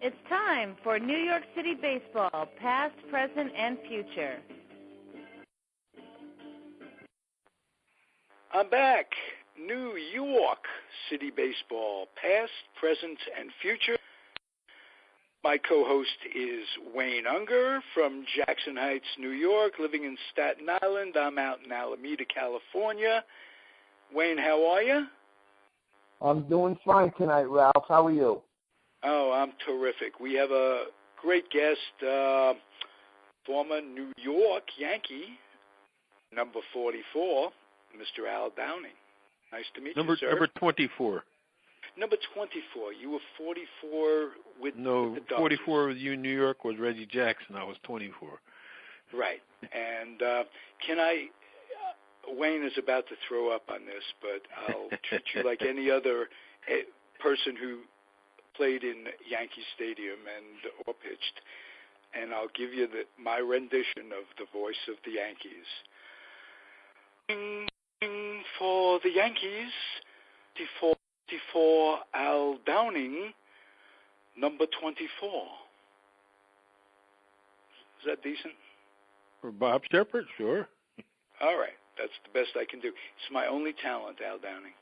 It's time for New York City Baseball, Past, Present, and Future. I'm back. New York City Baseball, Past, Present, and Future. My co-host is Wayne Unger from Jackson Heights, New York, living in Staten Island. I'm out in Alameda, California. Wayne, how are you? I'm doing fine tonight, Ralph. How are you? Oh, I'm terrific. We have a great guest, former New York Yankee, number 44, Mr. Al Downing. Nice to meet you, sir. Number 24. Number 24. You were 44 with the Dodgers. 44 with you in New York was Reggie Jackson. I was 24. Right. And Wayne is about to throw up on this, but I'll treat you like any other person who played in Yankee Stadium or pitched, and I'll give you my rendition of the voice of the Yankees. For the Yankees, 44 Al Downing, number 24. Is that decent? For Bob Shepard, sure. All right. That's the best I can do. It's my only talent, Al Downing.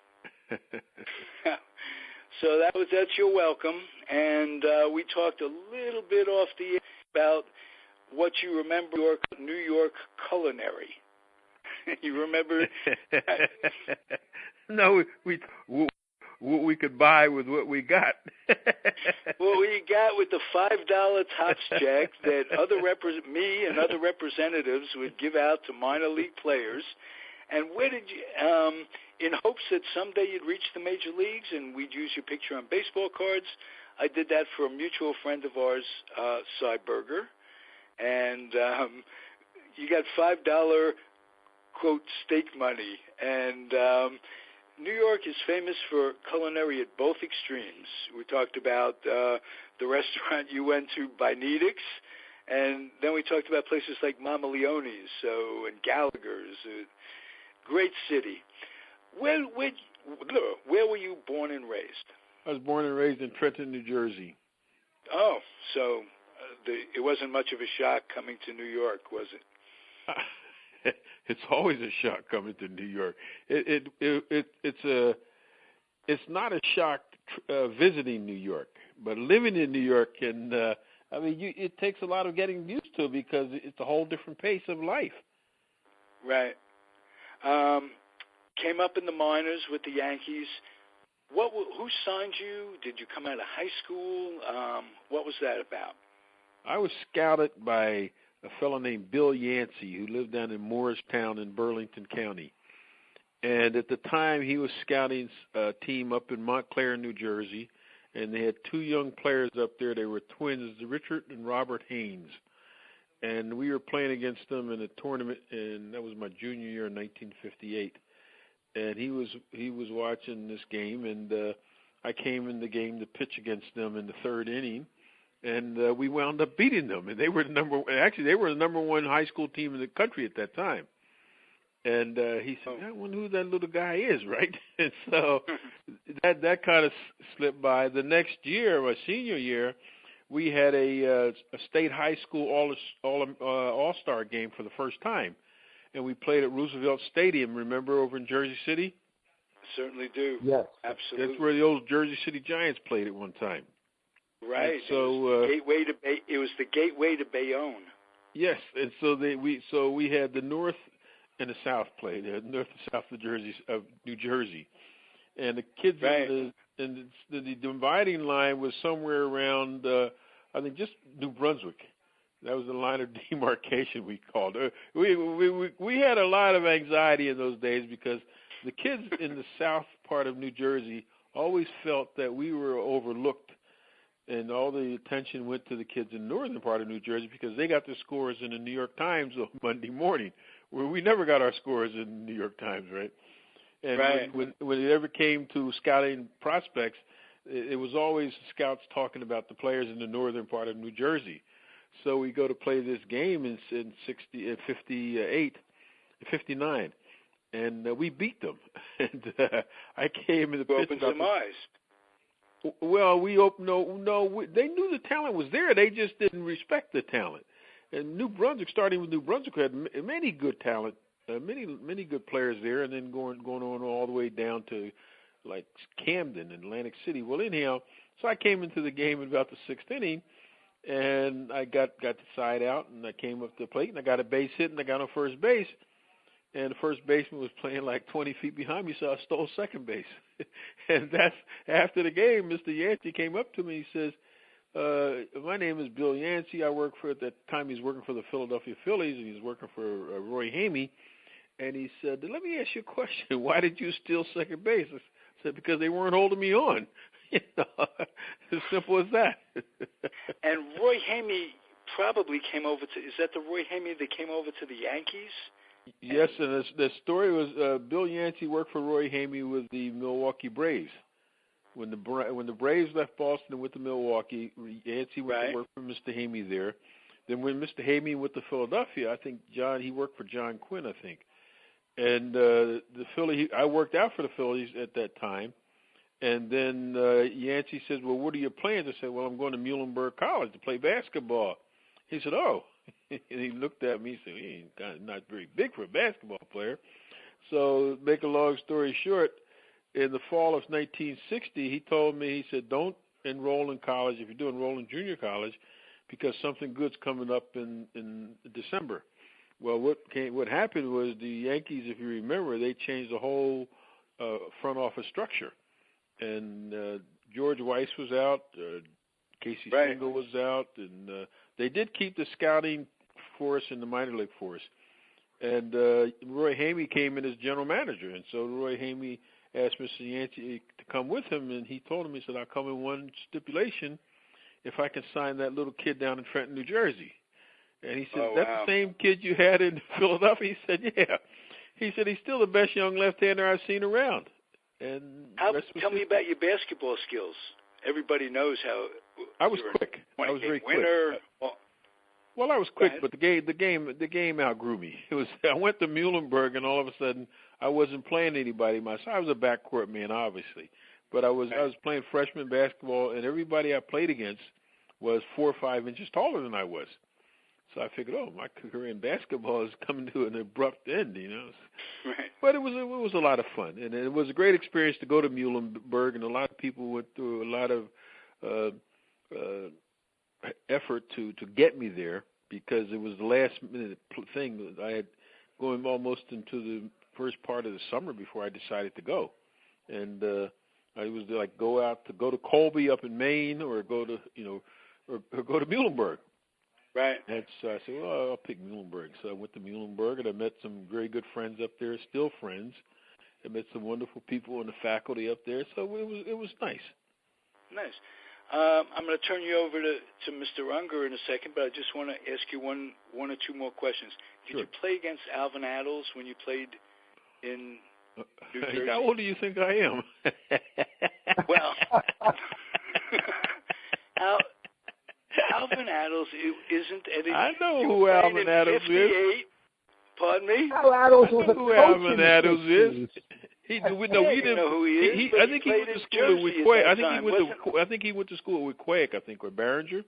So that's your welcome. And we talked a little bit off the air about what you remember New York culinary. You remember? No, we could buy with what we got. What we got with the $5 Topps check that me and other representatives would give out to minor league players. And where did you, in hopes that someday you'd reach the major leagues and we'd use your picture on baseball cards, I did that for a mutual friend of ours, Cy Berger. And you got $5, quote, steak money. And New York is famous for culinary at both extremes. We talked about the restaurant you went to by Nedick's, and then we talked about places like Mama Leone's and Gallagher's. Great city. Where were you born and raised? I was born and raised in Trenton, New Jersey. Oh, so it wasn't much of a shock coming to New York, was it? It's always a shock coming to New York. It's not a shock visiting New York, but living in New York it takes a lot of getting used to because it's a whole different pace of life. Right. Came up in the minors with the Yankees. Who signed you? Did you come out of high school? What was that about? I was scouted by a fellow named Bill Yancey, who lived down in Morristown in Burlington County. And at the time, he was scouting a team up in Montclair, New Jersey, and they had two young players up there. They were twins, Richard and Robert Haynes. And we were playing against them in a tournament, and that was my junior year in 1958. And he was watching this game, and I came in the game to pitch against them in the third inning. And we wound up beating them, and they were the number one high school team in the country at that time. And he said, "I wonder who that little guy is, right?" And so that kind of slipped by. The next year, my senior year, we had a state high school all-star game for the first time, and we played at Roosevelt Stadium. Remember, over in Jersey City? Certainly do. Yes, absolutely. That's where the old Jersey City Giants played at one time. Right. And so it was the gateway to Bayonne. Yes, and so we had the North and the South play there, North and South of New Jersey, and the kids in the dividing line was somewhere around I think just New Brunswick. That was the line of demarcation we called it. We had a lot of anxiety in those days because the kids in the South part of New Jersey always felt that we were overlooked. And all the attention went to the kids in the northern part of New Jersey because they got their scores in the New York Times on Monday morning, where we never got our scores in the New York Times, right? And when it ever came to scouting prospects, it was always scouts talking about the players in the northern part of New Jersey. So we go to play this game in 59, and we beat them. And I came in the pitch. Opened some eyes. Well, they knew the talent was there. They just didn't respect the talent. And New Brunswick, starting with New Brunswick, had many good talent, many good players there, and then going on all the way down to like Camden and Atlantic City. Well, anyhow, so I came into the game in about the sixth inning, and I got the side out, and I came up to the plate, and I got a base hit, and I got on first base. And the first baseman was playing like 20 feet behind me, so I stole second base. And that's after the game, Mr. Yancey came up to me. He says, my name is Bill Yancey. I work for, at that time, he's working for the Philadelphia Phillies, and he's working for Roy Hamey. And he said, let me ask you a question. Why did you steal second base? I said, because they weren't holding me on. You know, as simple as that. And Roy Hamey probably came over to, is that the Roy Hamey that came over to the Yankees? Yes, and the story was Bill Yancey worked for Roy Hamey with the Milwaukee Braves. When the Braves left Boston and went to Milwaukee, Yancey went to work for Mr. Hamey there. Then when Mr. Hamey went to Philadelphia, I think he worked for John Quinn, I think. And I worked out for the Phillies at that time. And then Yancey says, well, what are your plans? I said, well, I'm going to Muhlenberg College to play basketball. He said, oh. And he looked at me and said, he ain't not very big for a basketball player. So make a long story short, in the fall of 1960, he told me, he said, don't enroll in college if you do enroll in junior college because something good's coming up in December. Well, what happened was the Yankees, if you remember, they changed the whole front office structure. And George Weiss was out, Casey Stengel was out, and they did keep the scouting force and the minor league force. And Roy Hamey came in as general manager, and so Roy Hamey asked Mr. Yancey to come with him, and he told him, he said, I'll come in one stipulation, if I can sign that little kid down in Trenton, New Jersey. And he said, that's the same kid you had in Philadelphia? He said, yeah. He said, he's still the best young left-hander I've seen around. And tell me about your basketball skills. Everybody knows how. I was quick. I was very quick. Well, I was quick, but the game outgrew me. I went to Muhlenberg, and all of a sudden, I wasn't playing anybody myself. I was a backcourt man, obviously, but I was playing freshman basketball, and everybody I played against was 4 or 5 inches taller than I was. So I figured, my career in basketball is coming to an abrupt end, you know. Right. But it was a lot of fun, and it was a great experience to go to Muhlenberg, and a lot of people went through a lot of effort to get me there because it was the last minute thing that I had going almost into the first part of the summer before I decided to go, and I was like go to Colby up in Maine or go to or go to Muhlenberg. Right. And so I said, well, I'll pick Muhlenberg. So I went to Muhlenberg, and I met some very good friends up there, still friends. I met some wonderful people in the faculty up there. So it was nice. Nice. I'm going to turn you over to Mr. Unger in a second, but I just want to ask you one or two more questions. Did you play against Alvin Addles when you played in New Jersey? How old do you think I am? Well, Alvin Addles isn't Eddie. I know who Alvin Addles is. Pardon me? Al Addles was a who Alvin Addles is. We didn't know who he is. I think he went to school with Quake. I think he went to school with Quake. I think or Barringer.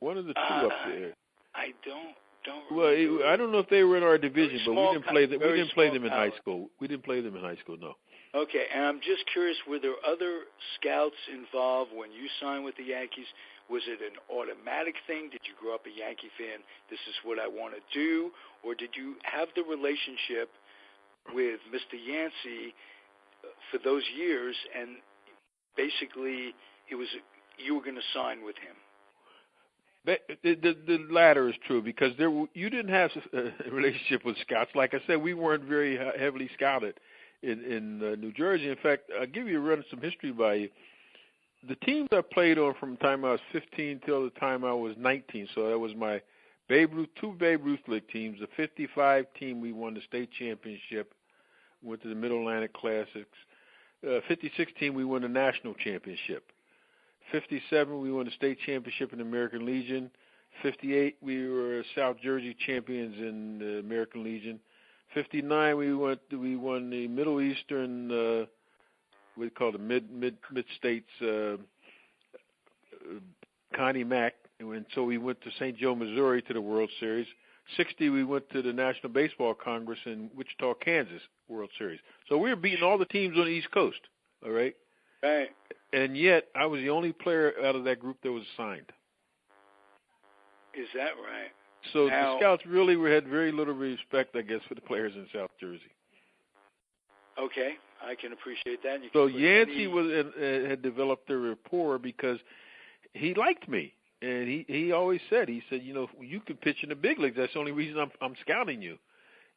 One of the two up there. I don't. Well, I don't know if they were in our division, but we didn't play them. We didn't play them in high school. We didn't play them in high school. No. Okay, and I'm just curious: were there other scouts involved when you signed with the Yankees? Was it an automatic thing? Did you grow up a Yankee fan? This is what I want to do, or did you have the relationship with Mr. Yancey for those years, and basically you were going to sign with him? The latter is true because you didn't have a relationship with scouts. Like I said, we weren't very heavily scouted in New Jersey. In fact, I'll give you some history by you. The teams I played on from the time I was 15 till the time I was 19, so that was my two Babe Ruth League teams. The 55 team, we won the state championship, went to the Mid-Atlantic Classics. 56 team, we won the national championship. 57, we won the state championship in the American Legion. 58, we were South Jersey champions in the American Legion. 59, we won the Middle Eastern we call the mid states Connie Mack, and so we went to St. Joe, Missouri, to the World Series. 60, we went to the National Baseball Congress in Wichita, Kansas, World Series. So we were beating all the teams on the East Coast, all right? Right. And yet, I was the only player out of that group that was assigned. Is that right? So now, the scouts really had very little respect, I guess, for the players in South Jersey. Okay, I can appreciate that. So Yancey had developed a rapport because he liked me. And he always said, you know, you can pitch in the big leagues. That's the only reason I'm scouting you.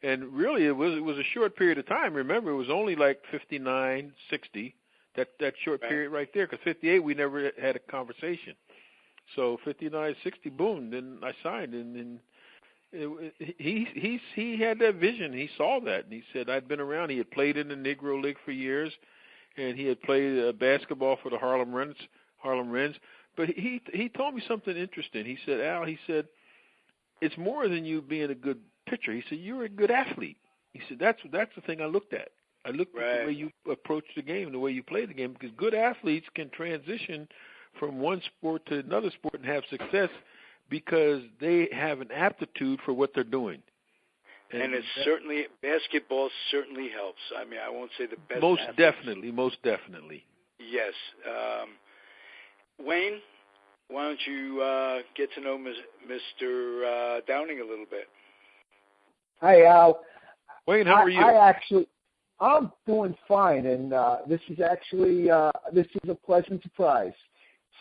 And really, it was a short period of time. Remember, it was only like 59, 60, that short period right there. Because 58, we never had a conversation. So 59, 60, boom, then I signed. And he had that vision. He saw that, and he said I'd been around. He had played in the Negro League for years, and he had played basketball for the Harlem Wrens. But he told me something interesting. He said, Al, it's more than you being a good pitcher. He said, you're a good athlete. He said, that's the thing I looked at. I looked at the way you approach the game, the way you play the game, because good athletes can transition from one sport to another sport and have success because they have an aptitude for what they're doing. And it's certainly, basketball certainly helps. I mean, I won't say the best. Most athletes. definitely. Yes. Wayne, why don't you get to know Mr. Downing a little bit? Hi, Al. Wayne, how are you? I'm doing fine, and this is a pleasant surprise.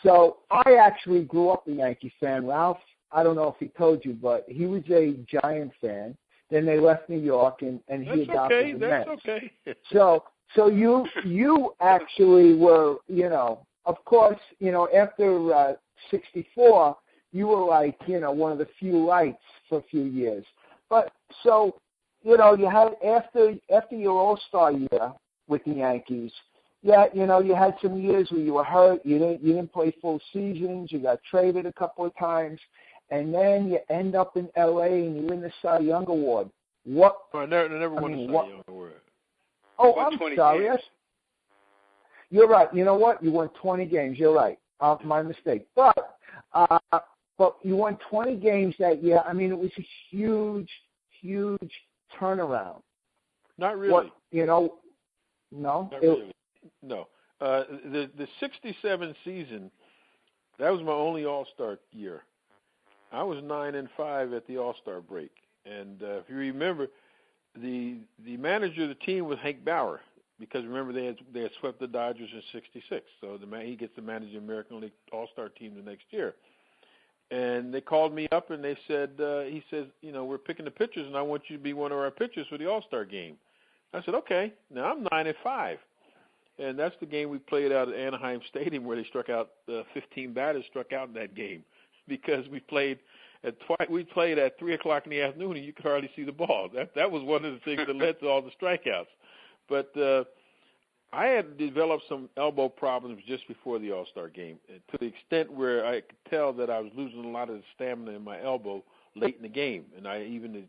So I actually grew up a Yankee fan. Ralph, I don't know if he told you, but he was a Giant fan. Then they left New York, and he adopted the Mets. That's okay. So you actually were, you know, of course, you know, after 64, you were like, you know, one of the few lights for a few years. But so, you know, you had after your All-Star year with the Yankees, yeah, you know, you had some years where you were hurt. You didn't play full seasons. You got traded a couple of times, and then you end up in L.A. and you win the Cy Young Award. What? I never won the Cy Young Award. Oh, I'm sorry. You're right. You know what? You won 20 games. You're right. My mistake. But you won 20 games that year. I mean, it was a huge, huge turnaround. Not really. What, you know, no. Not really. No. The 67 season, that was my only All-Star year. I was 9-5 at the All-Star break. And if you remember, the manager of the team was Hank Bauer. Because remember, they had swept the Dodgers in '66, so he gets to manage the American League All-Star team the next year. And they called me up and they said, he says, you know, we're picking the pitchers and I want you to be one of our pitchers for the All-Star game. I said, okay. Now I'm 9-5, and that's the game we played out at Anaheim Stadium where they struck out 15 batters struck out in that game because we played at 3:00 in the afternoon and you could hardly see the ball. That was one of the things that led to all the strikeouts. But I had developed some elbow problems just before the All-Star game, to the extent where I could tell that I was losing a lot of the stamina in my elbow late in the game. And I even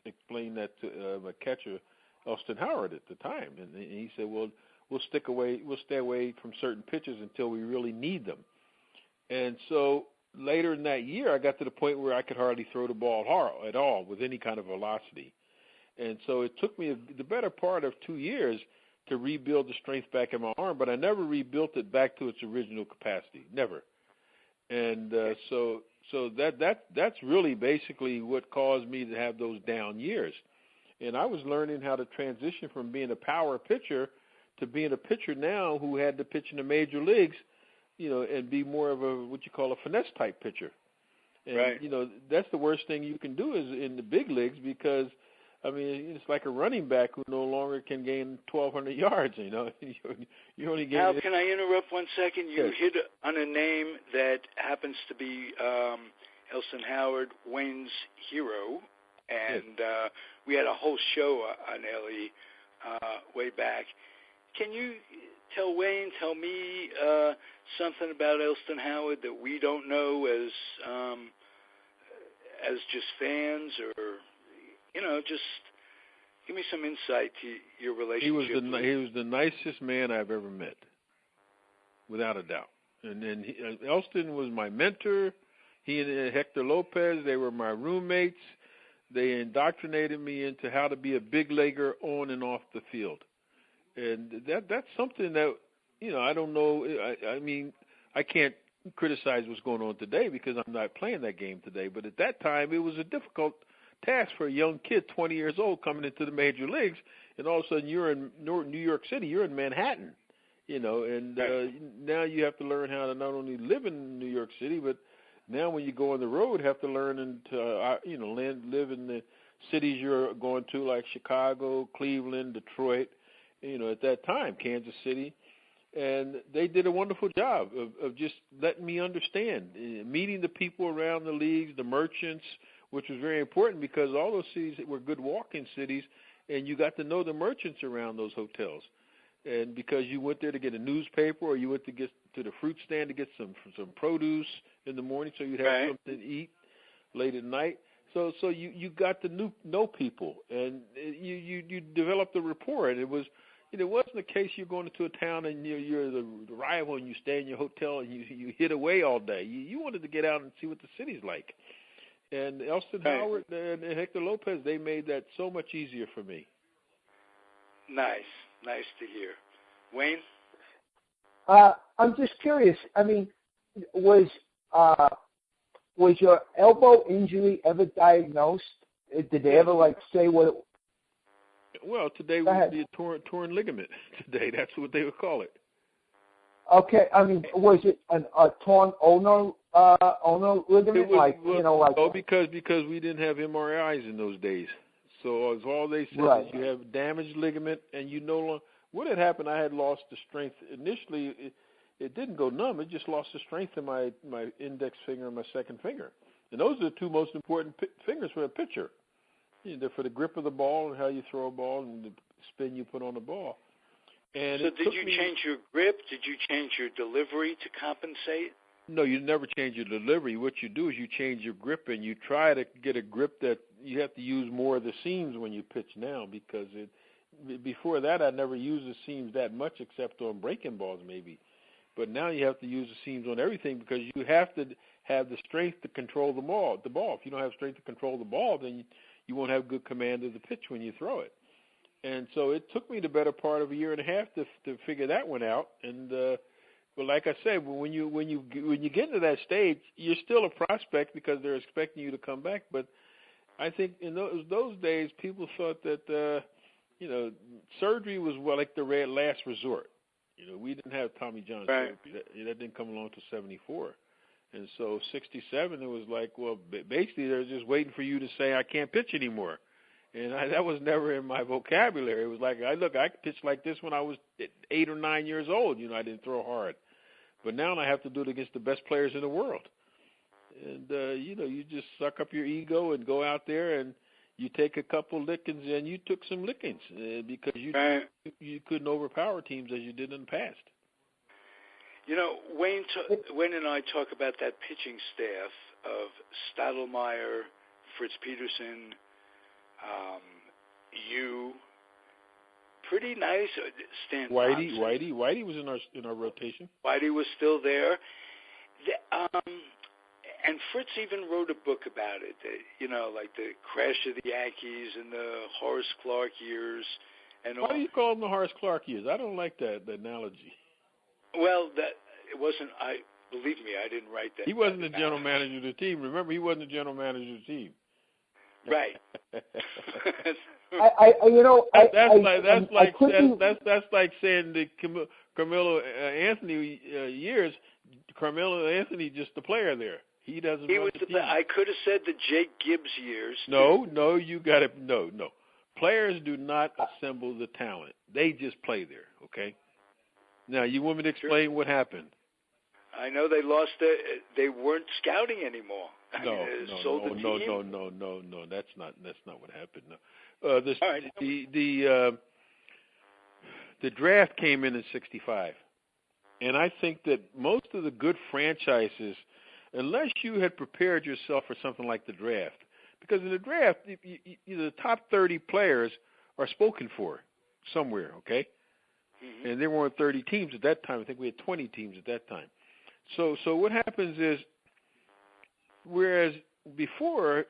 explained that to my catcher, Elston Howard, at the time. And he said, well, we'll stay away from certain pitches until we really need them. And so later in that year, I got to the point where I could hardly throw the ball at all with any kind of velocity. And so it took me the better part of 2 years to rebuild the strength back in my arm, but I never rebuilt it back to its original capacity, never. And so that's really basically what caused me to have those down years. And I was learning how to transition from being a power pitcher to being a pitcher now who had to pitch in the major leagues, you know, and be more of a what you call a finesse type pitcher. And, right. You know, that's the worst thing you can do is in the big leagues because I mean, it's like a running back who no longer can gain 1,200 yards, you know. You only gain... Al, can I interrupt 1 second? You yes. hit on a name that happens to be Elston Howard, Wayne's hero, and yes. We had a whole show on Ellie way back. Can you tell me something about Elston Howard that we don't know as just fans or... You know, just Give me some insight to your relationship. He was the nicest man I've ever met, without a doubt. And then Elston was my mentor. He and Hector Lopez, they were my roommates. They indoctrinated me into how to be a big leaguer on and off the field. And that's something that, I don't know. I mean, I can't criticize what's going on today because I'm not playing that game today. But at that time, it was a difficult task for a young kid, 20 years old, coming into the major leagues, and all of a sudden you're in New York City, you're in Manhattan, and now you have to learn how to not only live in New York City, but now when you go on the road, have to learn live in the cities you're going to, like Chicago, Cleveland, Detroit, at that time, Kansas City. And they did a wonderful job of just letting me understand, meeting the people around the leagues, the merchants, which was very important because all those cities were good walk-in cities, and you got to know the merchants around those hotels. And because you went there to get a newspaper or you went to get to the fruit stand to get some produce in the morning so you'd have something to eat late at night. So you got to know people, and you developed a rapport. And it wasn't the case you're going into a town and you're the rival and you stay in your hotel and you hid away all day. You wanted to get out and see what the city's like. And Elston Howard and Hector Lopez, they made that so much easier for me. Nice to hear. Wayne? I'm just curious. I mean, was your elbow injury ever diagnosed? Did they ever say what? Well, today would be a torn ligament. Today, that's what they would call it. Okay, I mean, was it a torn ulnar ligament? No, because we didn't have MRIs in those days. So all they said is you have damaged ligament, and you no longer. What had happened? I had lost the strength. Initially, it didn't go numb. It just lost the strength in my index finger and my second finger, and those are the two most important fingers for a pitcher. They're for the grip of the ball and how you throw a ball and the spin you put on the ball. And so did you change your grip? Did you change your delivery to compensate? No, you never change your delivery. What you do is you change your grip, and you try to get a grip that you have to use more of the seams when you pitch now, because before that I never used the seams that much except on breaking balls maybe. But now you have to use the seams on everything because you have to have the strength to control the ball. If you don't have strength to control the ball, then you won't have good command of the pitch when you throw it. And so it took me the better part of a year and a half to figure that one out. And but like I said, when you get to that stage, you're still a prospect because they're expecting you to come back. But I think in those days, people thought that surgery was like the last resort. We didn't have Tommy John surgery. That didn't come along until '74. And so 67, it was like, well, basically they're just waiting for you to say, I can't pitch anymore. And that was never in my vocabulary. It was like, I pitched like this when I was 8 or 9 years old. I didn't throw hard. But now I have to do it against the best players in the world. And, you just suck up your ego and go out there and you take a couple lickings, and you took some lickings because you couldn't overpower teams as you did in the past. Wayne and I talk about that pitching staff of Stottlemyre, Fritz Peterson, you, pretty nice. Stan Whitey was in our rotation. Whitey was still there, and Fritz even wrote a book about it. Like the crash of the Yankees and the Horace Clarke years, and why do you call them the Horace Clarke years? I don't like that analogy. Well, it wasn't. Believe me, I didn't write that. He wasn't the general manager of the team. Remember, he wasn't the general manager of the team. Right. That's like saying the Carmelo Anthony years. Carmelo Anthony just the player there. He doesn't. He was the team. I could have said the Jake Gibbs years. No, you got it. No. Players do not assemble the talent. They just play there. Okay. Now, you want me to explain what happened? I know they lost. They weren't scouting anymore. No. That's not what happened. No. The draft came in '65, and I think that most of the good franchises, unless you had prepared yourself for something like the draft, because in the draft, the top 30 players are spoken for somewhere, okay? Mm-hmm. And there weren't 30 teams at that time. I think we had 20 teams at that time. So what happens is, whereas before,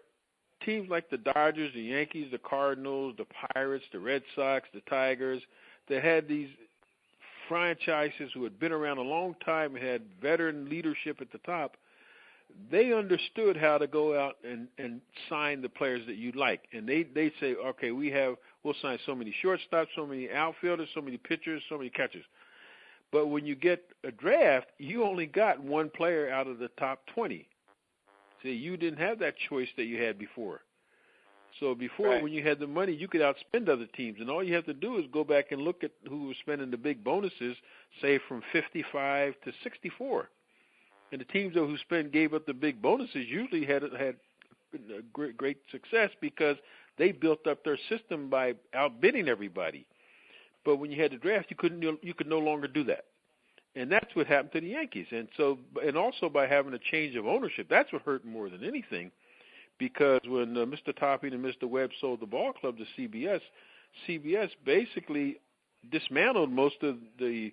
teams like the Dodgers, the Yankees, the Cardinals, the Pirates, the Red Sox, the Tigers, they had these franchises who had been around a long time, had veteran leadership at the top. They understood how to go out and sign the players that you like. And they say, okay, we'll sign so many shortstops, so many outfielders, so many pitchers, so many catchers. But when you get a draft, you only got one player out of the top 20. See, you didn't have that choice that you had before. So before, right, when you had the money, you could outspend other teams. And all you have to do is go back and look at who was spending the big bonuses, say from 55 to 64. And the teams who gave up the big bonuses usually had great success because they built up their system by outbidding everybody. But when you had the draft, you could no longer do that. And that's what happened to the Yankees. And also by having a change of ownership, that's what hurt more than anything. Because when Mr. Topping and Mr. Webb sold the ball club to CBS basically dismantled most of the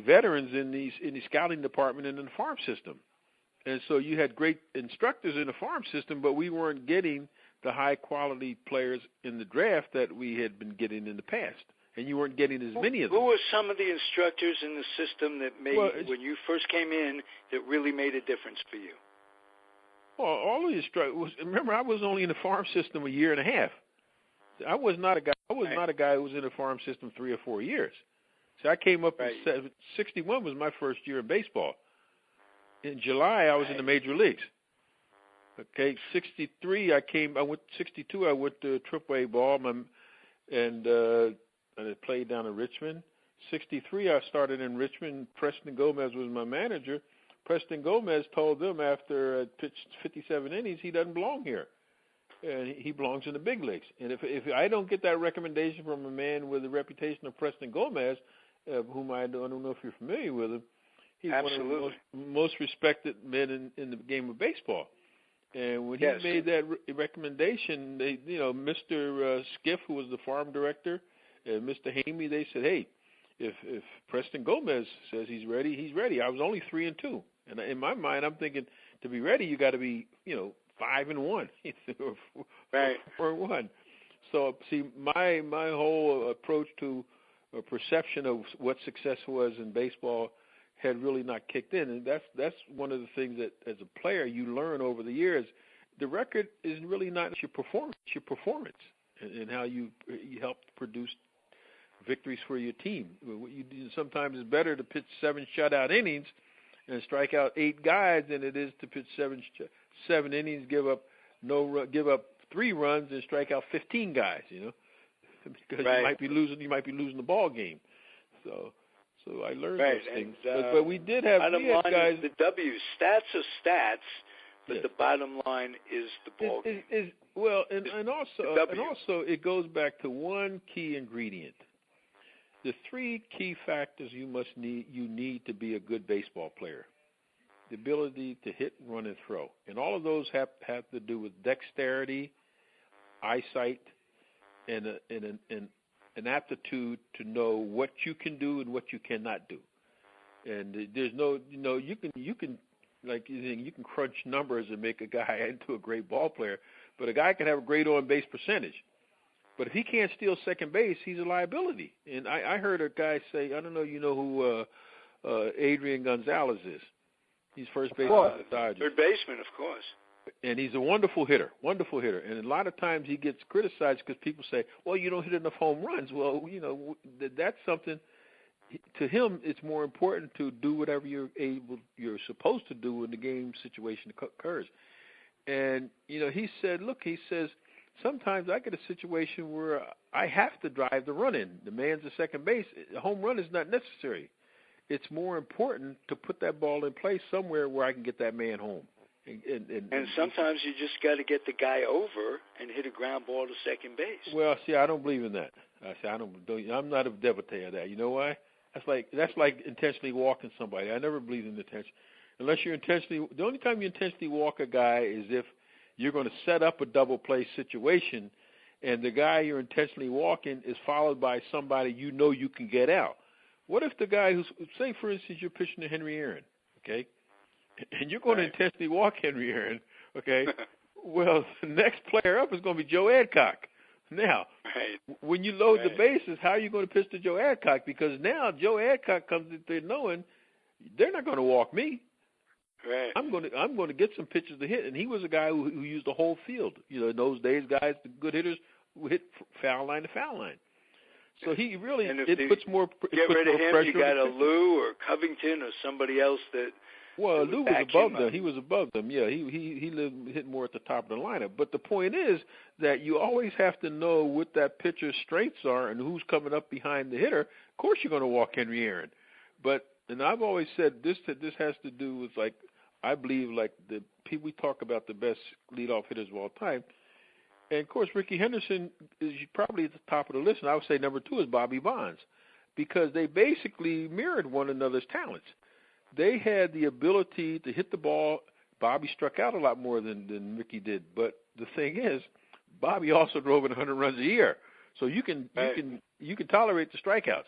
veterans in the scouting department and in the farm system. And so you had great instructors in the farm system, but we weren't getting the high-quality players in the draft that we had been getting in the past. And you weren't getting as many of them. Who were some of the instructors in the system that when you first came in, that really made a difference for you? Well, all of the instructors. Remember, I was only in the farm system a year and a half. I was not a guy who was in the farm system 3 or 4 years. So I came up in 61 was my first year in baseball. In July, I was in the major leagues. Okay, 63, I 62, I went to AAA ball, and I played down in Richmond. 63, I started in Richmond. Preston Gomez was my manager. Preston Gomez told them after I pitched 57 innings, he doesn't belong here. And he belongs in the big leagues. And if I don't get that recommendation from a man with the reputation of Preston Gomez, whom I don't know if you're familiar with him, he's Absolutely. one of the most respected men in the game of baseball. And when he made that recommendation, Mr. Skiff, who was the farm director, and Mr. Hamey, they said, hey, if Preston Gomez says he's ready, he's ready. I was only 3-2. And in my mind, I'm thinking, to be ready, you got to be, 5-1, right, 4-1. So, see, my whole approach to a perception of what success was in baseball had really not kicked in, and that's one of the things that, as a player, you learn over the years. The record is really not your performance, and how you help produce victories for your team. Sometimes it's better to pitch 7 shutout innings and strike out 8 guys than it is to pitch 7 innings, give up 3 runs and strike out 15 guys. Because you might be losing the ball game. So I learned those things. But we did have guys. The W stats are stats, but the bottom line is the ball game. And also it goes back to one key ingredient. The 3 key factors you need to be a good baseball player. The ability to hit, run, and throw. And all of those have to do with dexterity, eyesight, and an aptitude to know what you can do and what you cannot do. And there's you can crunch numbers and make a guy into a great ball player, but a guy can have a great on-base percentage. But if he can't steal second base, he's a liability. And I heard a guy say, I don't know, who Adrian Gonzalez is. He's first baseman for the Dodgers. Third baseman, of course. And he's a wonderful hitter. And a lot of times he gets criticized because people say, well, you don't hit enough home runs. Well, that's something. To him, it's more important to do whatever you're supposed to do when the game situation occurs. And, he says, sometimes I get a situation where I have to drive the run in. The man's at second base. A home run is not necessary. It's more important to put that ball in place somewhere where I can get that man home. And sometimes you just got to get the guy over and hit a ground ball to second base. Well, see, I don't believe in that. I'm not a devotee of that. You know why? That's like intentionally walking somebody. I never believe in intention. Unless the only time you intentionally walk a guy is if you're going to set up a double play situation and the guy you're intentionally walking is followed by somebody you know you can get out. What if the guy who's, say, for instance, you're pitching to Henry Aaron, okay, and you're going to intentionally walk Henry Aaron, okay? Well, the next player up is going to be Joe Adcock. Now, when you load the bases, how are you going to pitch to Joe Adcock? Because now Joe Adcock comes in there knowing they're not going to walk me. Right. I'm going to get some pitches to hit, and he was a guy who used the whole field. You know, in those days, guys, the good hitters would hit foul line to foul line. So he really puts more. Get rid of him. You got a Lou or Covington or somebody else that. Well, Lou was above them. He was above them. Yeah, he hit more at the top of the lineup. But the point is that you always have to know what that pitcher's strengths are and who's coming up behind the hitter. Of course, you're going to walk Henry Aaron, and I've always said this has to do with, like, I believe, like, the people we talk about, the best leadoff hitters of all time. And, of course, Rickey Henderson is probably at the top of the list, and I would say number 2 is Bobby Bonds, because they basically mirrored one another's talents. They had the ability to hit the ball. Bobby struck out a lot more than Rickey did. But the thing is, Bobby also drove in 100 runs a year. So you can tolerate the strikeouts.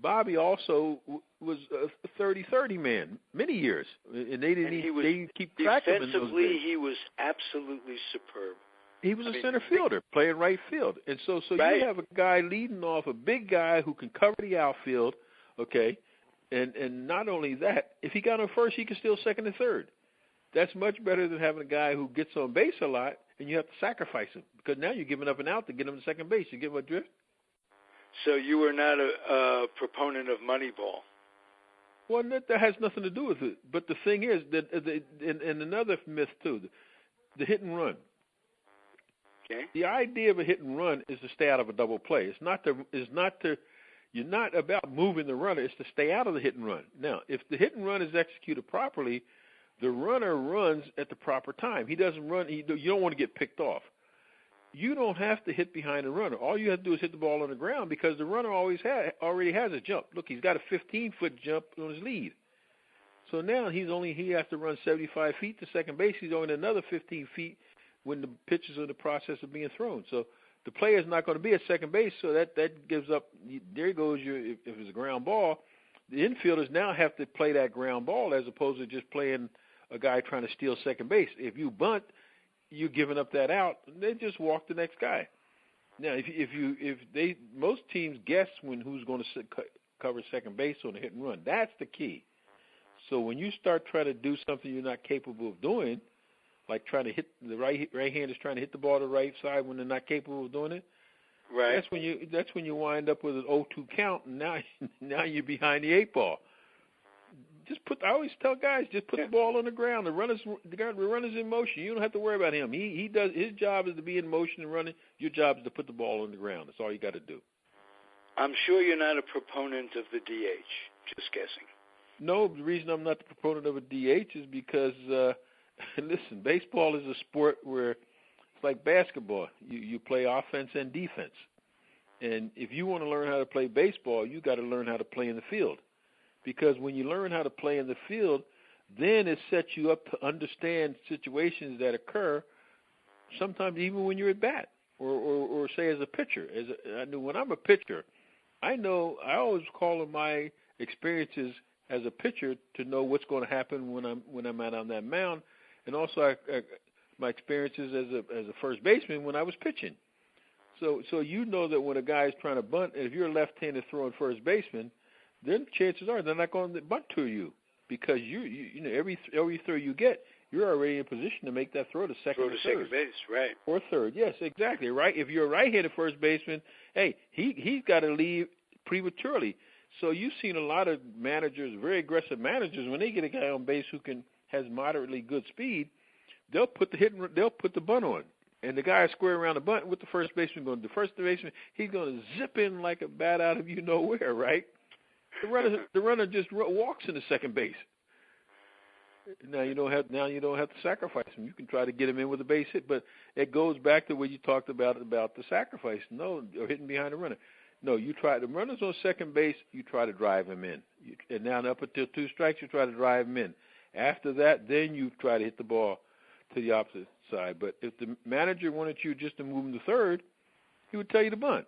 Bobby also was a 30-30 man many years, and they didn't keep track of him in those days. Defensively, he was absolutely superb. He was a center fielder playing right field. And so you have a guy leading off, a big guy who can cover the outfield, okay? And not only that, if he got on first, he can steal second and third. That's much better than having a guy who gets on base a lot and you have to sacrifice him, because now you're giving up an out to get him to second base. You get my drift? So you were not a proponent of Moneyball? Well, that has nothing to do with it. But the thing is that, and another myth too, the hit and run. Okay. The idea of a hit and run is to stay out of a double play. You're not about moving the runner. It's to stay out of the hit and run. Now, if the hit and run is executed properly, the runner runs at the proper time. He doesn't run. You don't want to get picked off. You don't have to hit behind the runner. All you have to do is hit the ball on the ground, because the runner already has a jump. Look, he's got a 15-foot jump on his lead. So now he has to run 75 feet to second base. He's only another 15 feet when the pitch is in the process of being thrown. So the player is not going to be at second base, so that gives up. There goes if it's a ground ball, the infielders now have to play that ground ball as opposed to just playing a guy trying to steal second base. If you bunt, you're giving up that out. They just walk the next guy. Now, most teams guess who's going to cover second base on a hit and run. That's the key. So when you start trying to do something you're not capable of doing, like trying to hit the right hand is trying to hit the ball to the right side when they're not capable of doing it. Right. That's when you wind up with an 0-2 count, and now you're behind the 8 ball. I always tell guys, just put the ball on the ground. The runner's in motion. You don't have to worry about him. He does, his job is to be in motion and running. Your job is to put the ball on the ground. That's all you got to do. I'm sure you're not a proponent of the DH. Just guessing. No, the reason I'm not the proponent of a DH is because. Listen, baseball is a sport where it's like basketball. You play offense and defense. And if you want to learn how to play baseball, you got to learn how to play in the field. Because when you learn how to play in the field, then it sets you up to understand situations that occur sometimes even when you're at bat or say as a pitcher. When I'm a pitcher, I always call on my experiences as a pitcher to know what's going to happen when I'm out on that mound. And also my experiences as a first baseman when I was pitching. So you know that when a guy is trying to bunt, if you're a left-handed throwing first baseman, then chances are they're not going to bunt to you, because you know every throw you get, you're already in position to make that throw to second or third. Second base, right? Or third, yes, exactly, right. If you're a right-handed first baseman, hey, he's got to leave prematurely. So you've seen a lot of managers, very aggressive managers, when they get a guy on base who has moderately good speed, they'll put the bunt on, and the guy square around the bunt with the first baseman going. The first baseman, he's going to zip in like a bat out of you nowhere, right? The runner just walks into second base. Now you don't have to sacrifice him. You can try to get him in with a base hit, but it goes back to what you talked about the sacrifice. No, or hitting behind the runner. No, the runner's on second base, you try to drive him in. And now up until 2 strikes, you try to drive him in. After that, then you try to hit the ball to the opposite side. But if the manager wanted you just to move him to third, he would tell you to bunt.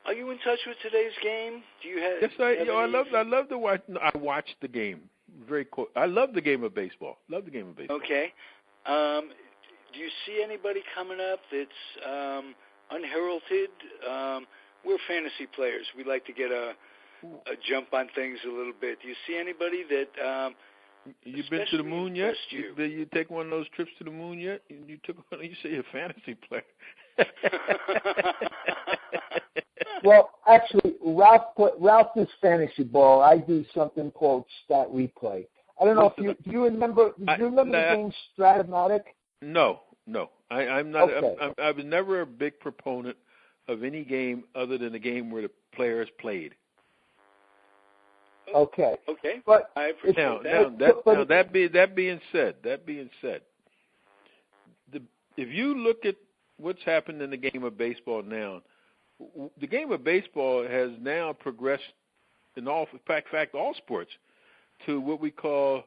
Are you in touch with today's game? Do you have? Yes, I love to watch. I watched the game very cool. I love the game of baseball. Okay. Do you see anybody coming up that's unheralded? We're fantasy players. We like to get a jump on things a little bit. Do you see anybody that? You've been to the moon yet? Did you take one of those trips to the moon yet? You took one. You say you're a fantasy player. Well, actually, Ralph does fantasy ball. I do something called stat replay. I don't know if do you remember? Do you remember the game Stratomatic? No. I'm not. Okay. I was never a big proponent of any game other than the game where the players played. Okay. But I appreciate that. That being said, if you look at what's happened in the game of baseball now, the game of baseball has now progressed in all sports to what we call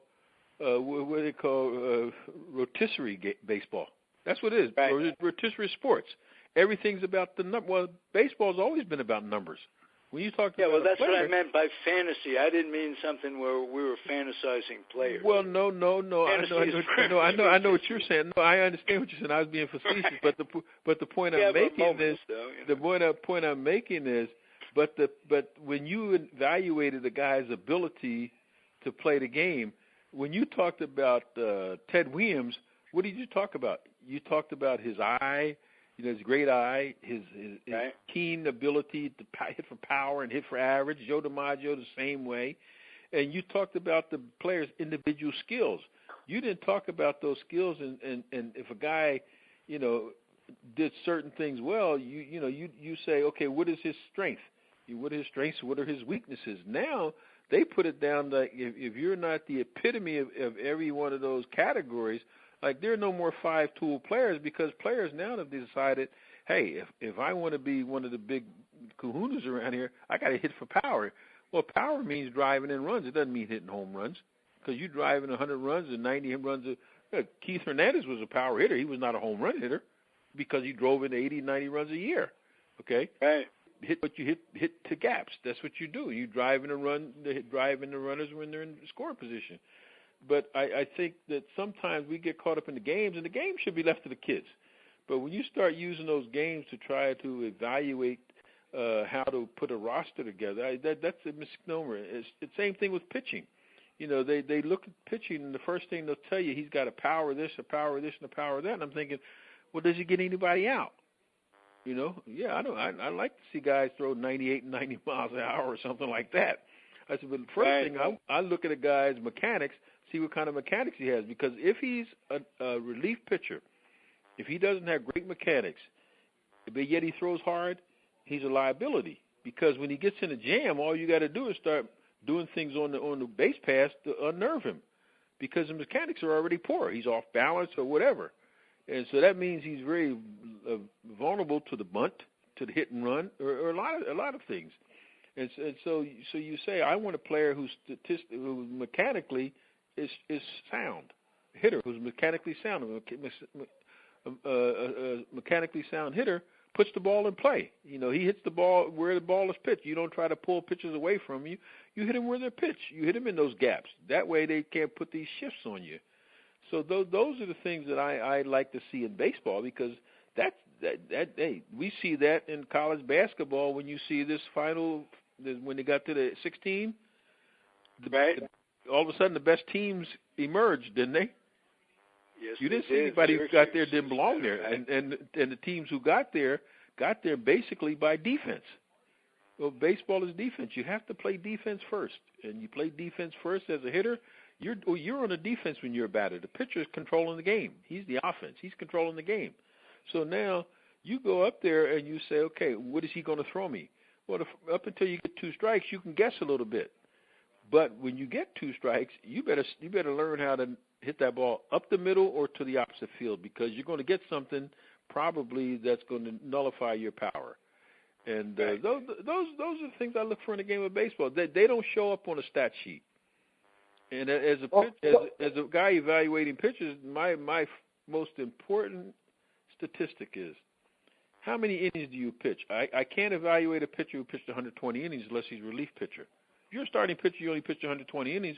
rotisserie baseball. That's what it is. Right. Rotisserie sports. Everything's about the number. Well, baseball's always been about numbers. When you talk about that's what I meant by fantasy. I didn't mean something where we were fantasizing players. Well, no. I know what you're saying. No, I understand what you're saying. I was being facetious, but the point I'm making is point I'm making is, but when you evaluated the guy's ability to play the game, when you talked about Ted Williams, what did you talk about? You talked about his eye. His great eye, his keen ability to hit for power and hit for average. Joe DiMaggio the same way. And you talked about the player's individual skills. You didn't talk about those skills, and if a guy, did certain things well, you say, okay, what is his strength? What are his strengths? What are his weaknesses? Now they put it down like if you're not the epitome of every one of those categories. Like, there are no more five-tool players because players now have decided, hey, if I want to be one of the big kahunas around here, I got to hit for power. Well, power means driving in runs. It doesn't mean hitting home runs because you driving 100 runs and 90 runs. Keith Hernandez was a power hitter. He was not a home run hitter because he drove in 80, 90 runs a year. Okay? Right. Hit to gaps. That's what you do. You drive in the runners when they're in scoring position. But I think that sometimes we get caught up in the games, and the game should be left to the kids. But when you start using those games to try to evaluate how to put a roster together, that's a misnomer. It's the same thing with pitching. They look at pitching, and the first thing they'll tell you, he's got a power this, a power this, and a power that. And I'm thinking, well, does he get anybody out? Yeah, I know. I like to see guys throw 98 and 90 miles an hour or something like that. I said, but the first thing I look at a guy's mechanics, see what kind of mechanics he has. Because if he's a relief pitcher, if he doesn't have great mechanics, but yet he throws hard, he's a liability. Because when he gets in a jam, all you got to do is start doing things on the base pass to unnerve him. Because the mechanics are already poor. He's off balance or whatever. And so that means he's very vulnerable to the bunt, to the hit and run, or a lot of things. And so you say, I want a player who mechanically is sound, a hitter who's mechanically sound. A mechanically sound hitter puts the ball in play. He hits the ball where the ball is pitched. You don't try to pull pitches away from you. You hit them where they're pitched. You hit them in those gaps. That way they can't put these shifts on you. So those are the things that I like to see in baseball because we see that in college basketball when you see this final. When they got to the 16, all of a sudden the best teams emerged, didn't they? Yes, you didn't see anybody who got there didn't belong there, and the teams who got there basically by defense. Well, baseball is defense. You have to play defense first, and you play defense first as a hitter. You're on the defense when you're a batter. The pitcher is controlling the game. He's the offense. He's controlling the game. So now you go up there and you say, okay, what is he going to throw me? Well, up until you get two strikes, you can guess a little bit. But when you get two strikes, you better learn how to hit that ball up the middle or to the opposite field because you're going to get something probably that's going to nullify your power. And those are the things I look for in a game of baseball. They don't show up on a stat sheet. And as a guy evaluating pitchers, my most important statistic is how many innings do you pitch? I can't evaluate a pitcher who pitched 120 innings unless he's a relief pitcher. If you're a starting pitcher, you only pitch 120 innings,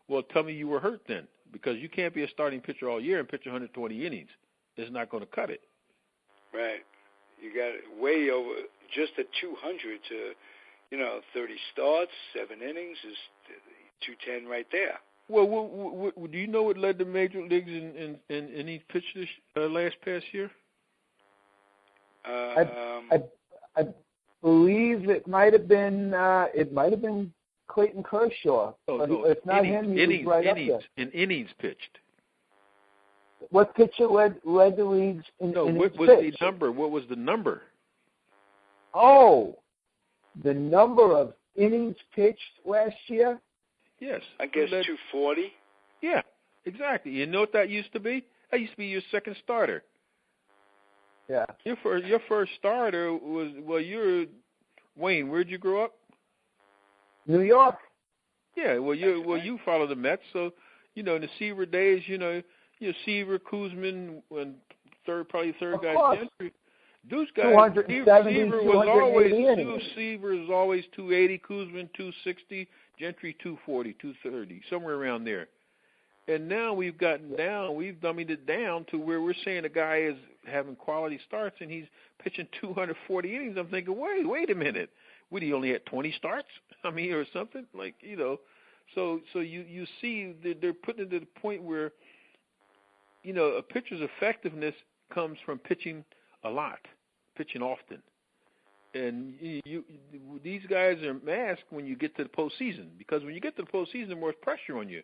well, tell me you were hurt then, because you can't be a starting pitcher all year and pitch 120 innings. It's not going to cut it. Right. You got it way over, just at 200 to, 30 starts, 7 innings is 210 right there. Well, do you know what led the major leagues in innings pitched this past year? I believe it might have been Clayton Kershaw. If not him, he was right up there. In innings pitched. What pitcher led the leagues in innings pitched? What was the number? What was the number? Oh, the number of innings pitched last year? Yes. I guess 240. Yeah, exactly. You know what that used to be? That used to be your second starter. Yeah. Your first starter was, Wayne, where'd you grow up? New York. Yeah, you follow the Mets, so in the Seaver days, Seaver, Kuzman, and third guy Gentry. Those guys, Seaver was always 280, Kuzman 260, Gentry 240, 230, somewhere around there. And now we've dummied it down to where we're saying a guy is having quality starts and he's pitching 240 innings. I'm thinking, wait a minute. Would he only had 20 starts? Or something like, So you see they're putting it to the point where, a pitcher's effectiveness comes from pitching a lot, pitching often. And these guys are masked when you get to the postseason, because when you get to the postseason, there's more pressure on you.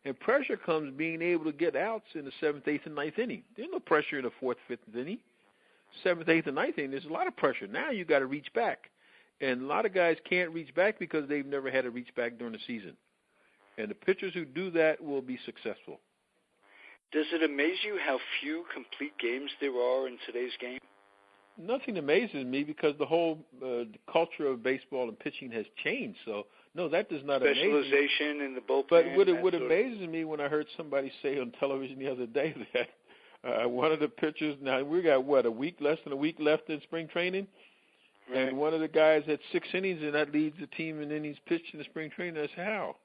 And pressure comes being able to get outs in the 7th, 8th, and 9th inning. There's no pressure in the 4th, 5th inning. 7th, 8th, and 9th inning, there's a lot of pressure. Now you got to reach back. And a lot of guys can't reach back because they've never had to reach back during the season. And the pitchers who do that will be successful. Does it amaze you how few complete games there are in today's game? Nothing amazes me because the whole culture of baseball and pitching has changed. So, no, that does not amaze me. Specialization in the bullpen. But what amazes me when I heard somebody say on television the other day that one of the pitchers, now we got, less than a week left in spring training? Right. And one of the guys had 6 innings, and that leads the team in innings pitched in the spring training. That's how.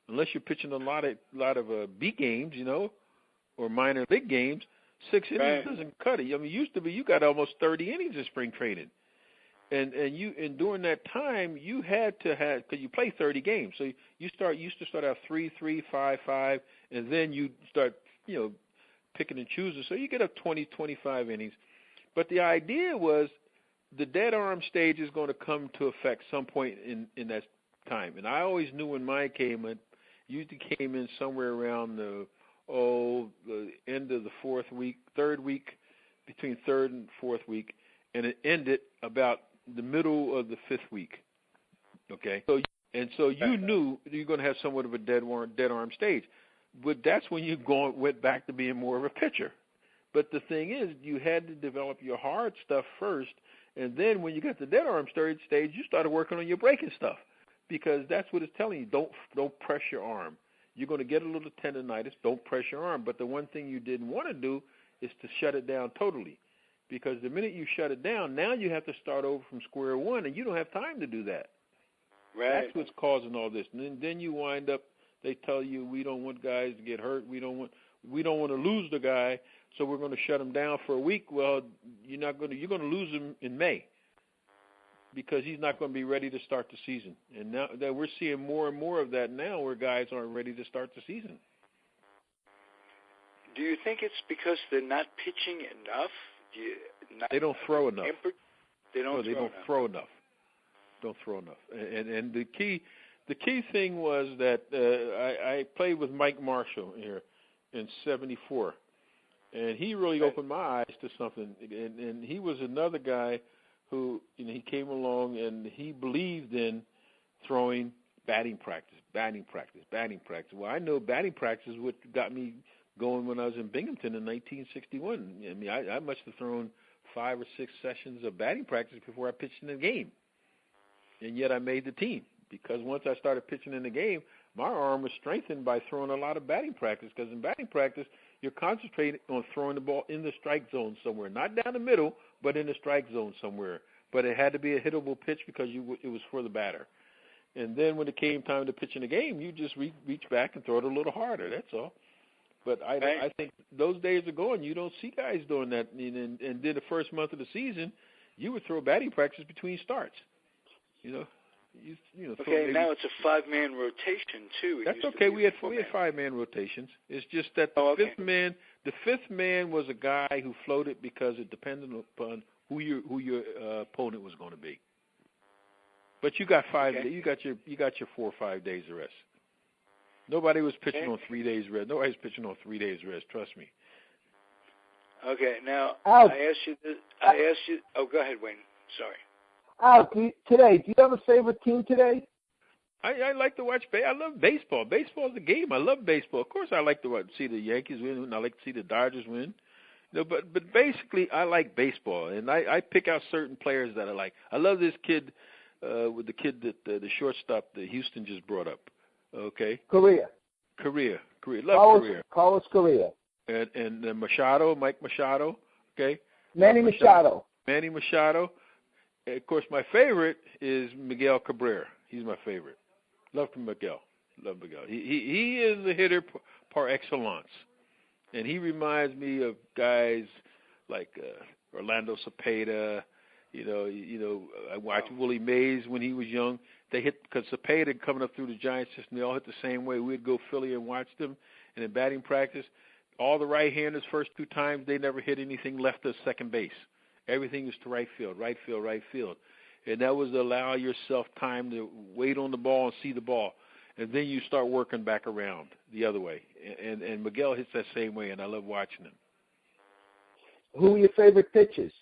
Unless you're pitching a lot of B games, or minor league games, 6 innings doesn't cut it. Used to be you got almost 30 innings in spring training, and during that time you had to have, because you play 30 games, so you used to start out 3-3, 5-5, and then you start picking and choosing, so you get up 20, 25 innings. But the idea was the dead arm stage is going to come to effect some point in that time, and I always knew when mine came in, usually came in somewhere around the end of the third week, between third and fourth week, and it ended about the middle of the 5th week. Okay, so you knew you're going to have somewhat of a dead arm stage, but that's when you went back to being more of a pitcher. But the thing is, you had to develop your hard stuff first, and then when you got the dead arm stage, you started working on your breaking stuff, because that's what it's telling you. Don't press your arm. You're going to get a little tendonitis. Don't press your arm. But the one thing you didn't want to do is to shut it down totally, because the minute you shut it down, now you have to start over from square one, and you don't have time to do that. Right. That's what's causing all this. And then you wind up, they tell you, we don't want guys to get hurt. We don't want to lose the guy, so we're going to shut him down for a week. Well, you're going to lose him in May, because he's not going to be ready to start the season. And now that we're seeing more and more of that now, where guys aren't ready to start the season. Do you think it's because they're not pitching enough? They don't throw enough. They don't throw enough. Don't throw enough. And the key thing was that I played with Mike Marshall here in '74, and he really opened my eyes to something. And he was another guy who, he came along and he believed in throwing batting practice. Well, I know batting practice is what got me going when I was in Binghamton in 1961. I must have thrown 5 or 6 sessions of batting practice before I pitched in the game. And yet I made the team, because once I started pitching in the game, My arm was strengthened by throwing a lot of batting practice, because in batting practice, you're concentrating on throwing the ball in the strike zone somewhere, not down the middle, but in the strike zone somewhere. But it had to be a hittable pitch because it was for the batter. And then when it came time to pitch in the game, you just reach back and throw it a little harder. That's all. But I think those days are gone. You don't see guys doing that. And then the first month of the season, you would throw batting practice between starts. Okay, now it's a 5-man rotation too. That's okay. We had 5-man rotations. It's just that the fifth man was a guy who floated because it depended upon who your opponent was going to be. But you got 5 days. You got your 4 or 5 days of rest. Nobody was pitching on 3 days rest. Nobody's pitching on 3 days rest. Trust me. Okay, now I asked you. Oh, go ahead, Wayne. Sorry. Al, do you have a favorite team today? I like to watch. I love baseball. Baseball is a game. I love baseball. Of course, I like to see the Yankees win, and I like to see the Dodgers win. But basically, I like baseball, and I pick out certain players that I like. I love this kid with the kid that the shortstop that Houston just brought up. Okay. Correa. Love Correa. Carlos Correa. And Machado, Mike Machado. Okay. Manny Machado. And of course, my favorite is Miguel Cabrera. He's my favorite. Love Miguel. He is the hitter par excellence, and he reminds me of guys like Orlando Cepeda. I watched Willie Mays when he was young. They hit because Cepeda coming up through the Giants system. They all hit the same way. We'd go Philly and watch them, and in batting practice, all the right-handers first 2 times they never hit anything left of second base. Everything was to right field. And that was to allow yourself time to wait on the ball and see the ball. And then you start working back around the other way. And Miguel hits that same way, and I love watching him. Who are your favorite pitchers?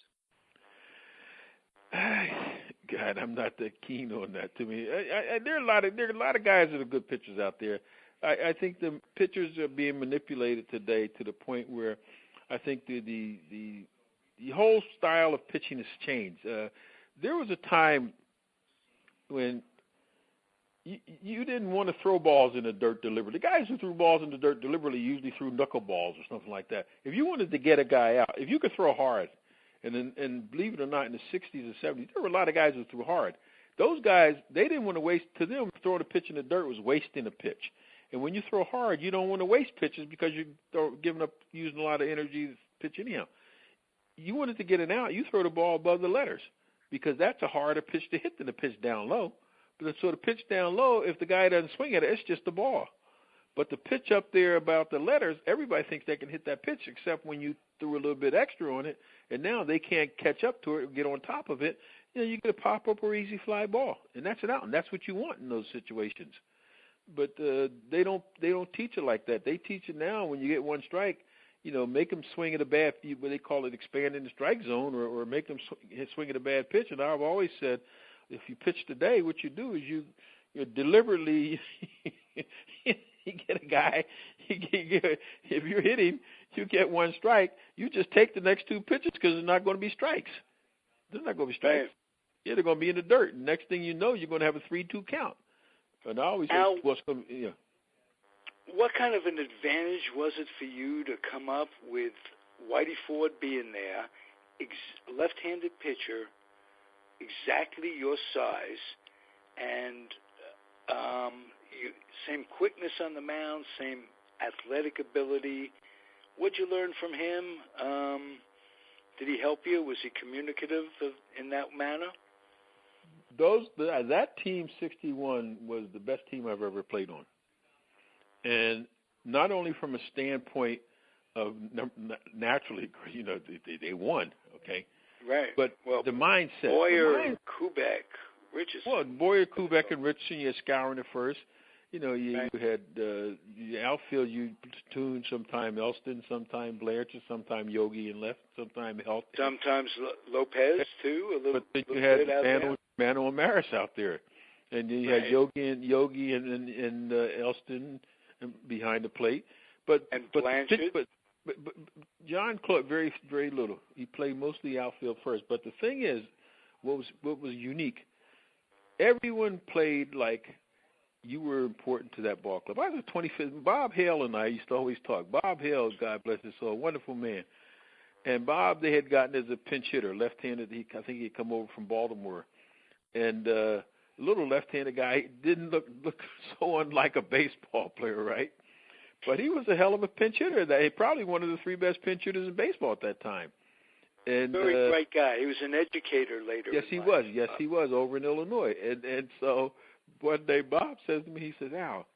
God, I'm not that keen on that. To me, there are a lot of guys that are good pitchers out there. I think the pitchers are being manipulated today to the point where I think the whole style of pitching has changed. There was a time when you didn't want to throw balls in the dirt deliberately. The guys who threw balls in the dirt deliberately usually threw knuckleballs or something like that. If you wanted to get a guy out, if you could throw hard, and believe it or not, in the 60s and 70s, there were a lot of guys who threw hard. Those guys, they didn't want to waste. To them, throwing a pitch in the dirt was wasting a pitch. And when you throw hard, you don't want to waste pitches because you're using a lot of energy to pitch anyhow. You wanted to get it out, you throw the ball above the letters because that's a harder pitch to hit than the pitch down low. But so the pitch down low, if the guy doesn't swing at it, it's just a ball. But the pitch up there about the letters, everybody thinks they can hit that pitch except when you threw a little bit extra on it, and now they can't catch up to it or get on top of it. You get a pop-up or easy fly ball, and that's an out, and that's what you want in those situations. But they don't teach it like that. They teach it now when you get one strike, make them swing at a bad, what they call it, expanding the strike zone, or make them swing at a bad pitch. And I've always said, if you pitch today, what you do is you deliberately you get a guy, if you're hitting, you get one strike, you just take the next 2 pitches because they're not going to be strikes. They're not going to be strikes. Right. Yeah, they're going to be in the dirt. And next thing you know, you're going to have a 3-2 count. And I always say, what kind of an advantage was it for you to come up with Whitey Ford being there, left-handed pitcher, exactly your size, and same quickness on the mound, same athletic ability? What'd you learn from him? Did he help you? Was he communicative in that manner? That team 61 was the best team I've ever played on, and not only from a standpoint of naturally, they won, okay, right? But the mindset. Boyer, Kubek, Richardson. Well, Boyer, Kubek, and Richardson, you're scouring at first. You had outfield. You platoon sometime Elston, sometime Blanchard, sometime Yogi in left, sometime Health. Sometimes Lopez too. But then you had Mano and Maris out there, and then you had Yogi and Elston behind the plate. But Blanchard. But John Clark very, very little. He played mostly outfield first. But the thing is, what was unique? Everyone played like you were important to that ball club. I was 25th. Bob Hale and I used to always talk. Bob Hale, God bless his soul, wonderful man. And Bob, they had gotten as a pinch hitter, left-handed. I think he'd come over from Baltimore. And little left-handed guy, didn't look so unlike a baseball player, right? But he was a hell of a pinch hitter. Probably one of the 3 best pinch hitters in baseball at that time. And very bright guy. He was an educator later. Yes, he was. Yes, he was over in Illinois. And so one day Bob says to me, he says, "Al,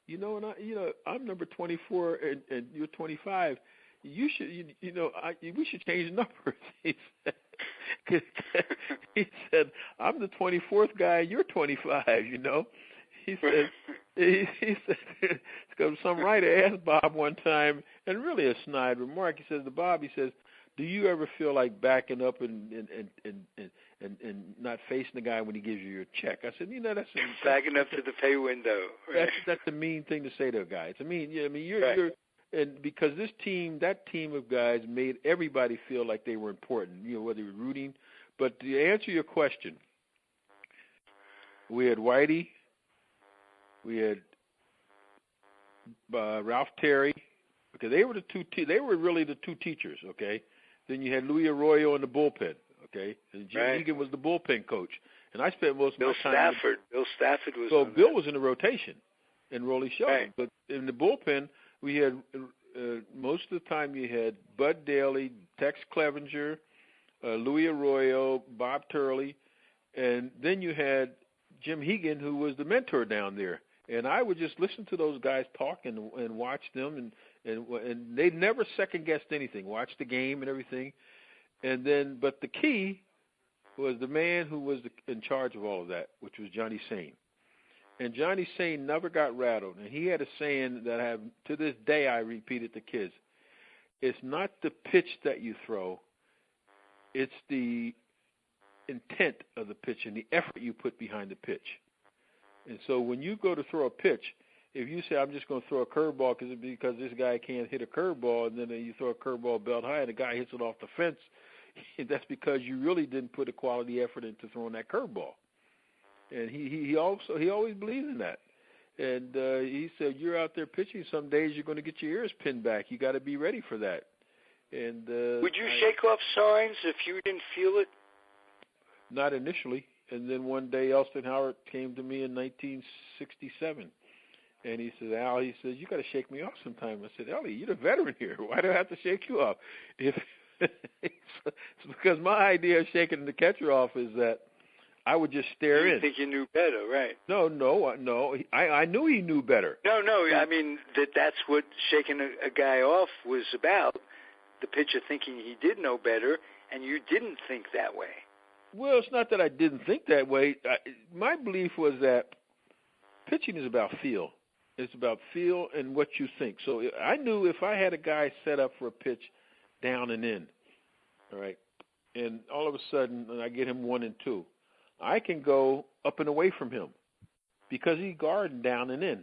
I'm number 24 and you're 25. You should, we should change numbers." He said, "I'm the 24th guy. You're 25. He said, because some writer asked Bob one time, and really a snide remark. He says to Bob, he says, "Do you ever feel like backing up and not facing the guy when he gives you your check?" I said, that's backing up to the pay window. Right. That's a mean thing to say to a guy. It's a mean. You're right. you're. And because that team of guys made everybody feel like they were important, whether you were rooting. But to answer your question, we had Whitey, we had Ralph Terry, because they were they were really the 2 teachers, okay? Then you had Louis Arroyo in the bullpen, okay? And Jim Egan was the bullpen coach. And I spent most of my time. Bill Stafford was. So Bill was in the rotation, and Rollie Sheldon. Right. But in the bullpen, we had most of the time you had Bud Daly, Tex Clevenger, Louis Arroyo, Bob Turley, and then you had Jim Hegan, who was the mentor down there. And I would just listen to those guys talk and watch them, and they never second guessed anything. Watch the game and everything, but the key was the man who was in charge of all of that, which was Johnny Sain. And Johnny Sain never got rattled. And he had a saying that to this day I repeat it to kids. It's not the pitch that you throw. It's the intent of the pitch and the effort you put behind the pitch. And so when you go to throw a pitch, if you say, "I'm just going to throw a curveball because this guy can't hit a curveball," and then you throw a curveball belt high and the guy hits it off the fence, that's because you really didn't put a quality effort into throwing that curveball. And he always believed in that. And he said, "You're out there pitching. Some days you're going to get your ears pinned back. You got to be ready for that." And would you shake off signs if you didn't feel it? Not initially. And then one day Elston Howard came to me in 1967, and he said, "Al," he says, "you got to shake me off sometime." I said, "Ellie, you're the veteran here. Why do I have to shake you off?" It's because my idea of shaking the catcher off is that I would just stare in. You think you knew better, right? No. I knew he knew better. No. I mean, that's what shaking a guy off was about. The pitcher thinking he did know better, and you didn't think that way. Well, it's not that I didn't think that way. My belief was that pitching is about feel. It's about feel and what you think. So I knew if I had a guy set up for a pitch down and in, all right, and all of a sudden I get him 1 and 2, I can go up and away from him because he's guarding down and in.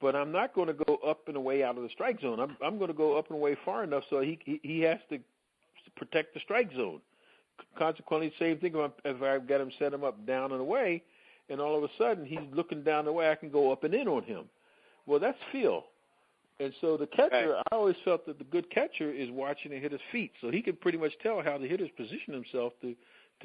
But I'm not going to go up and away out of the strike zone. I'm going to go up and away far enough so he has to protect the strike zone. Consequently, same thing if I've got him set him up down and away, and all of a sudden he's looking down the way, I can go up and in on him. Well, that's feel. And so the catcher, right. I always felt that the good catcher is watching the hitter's feet, so he can pretty much tell how the hitter's position himself to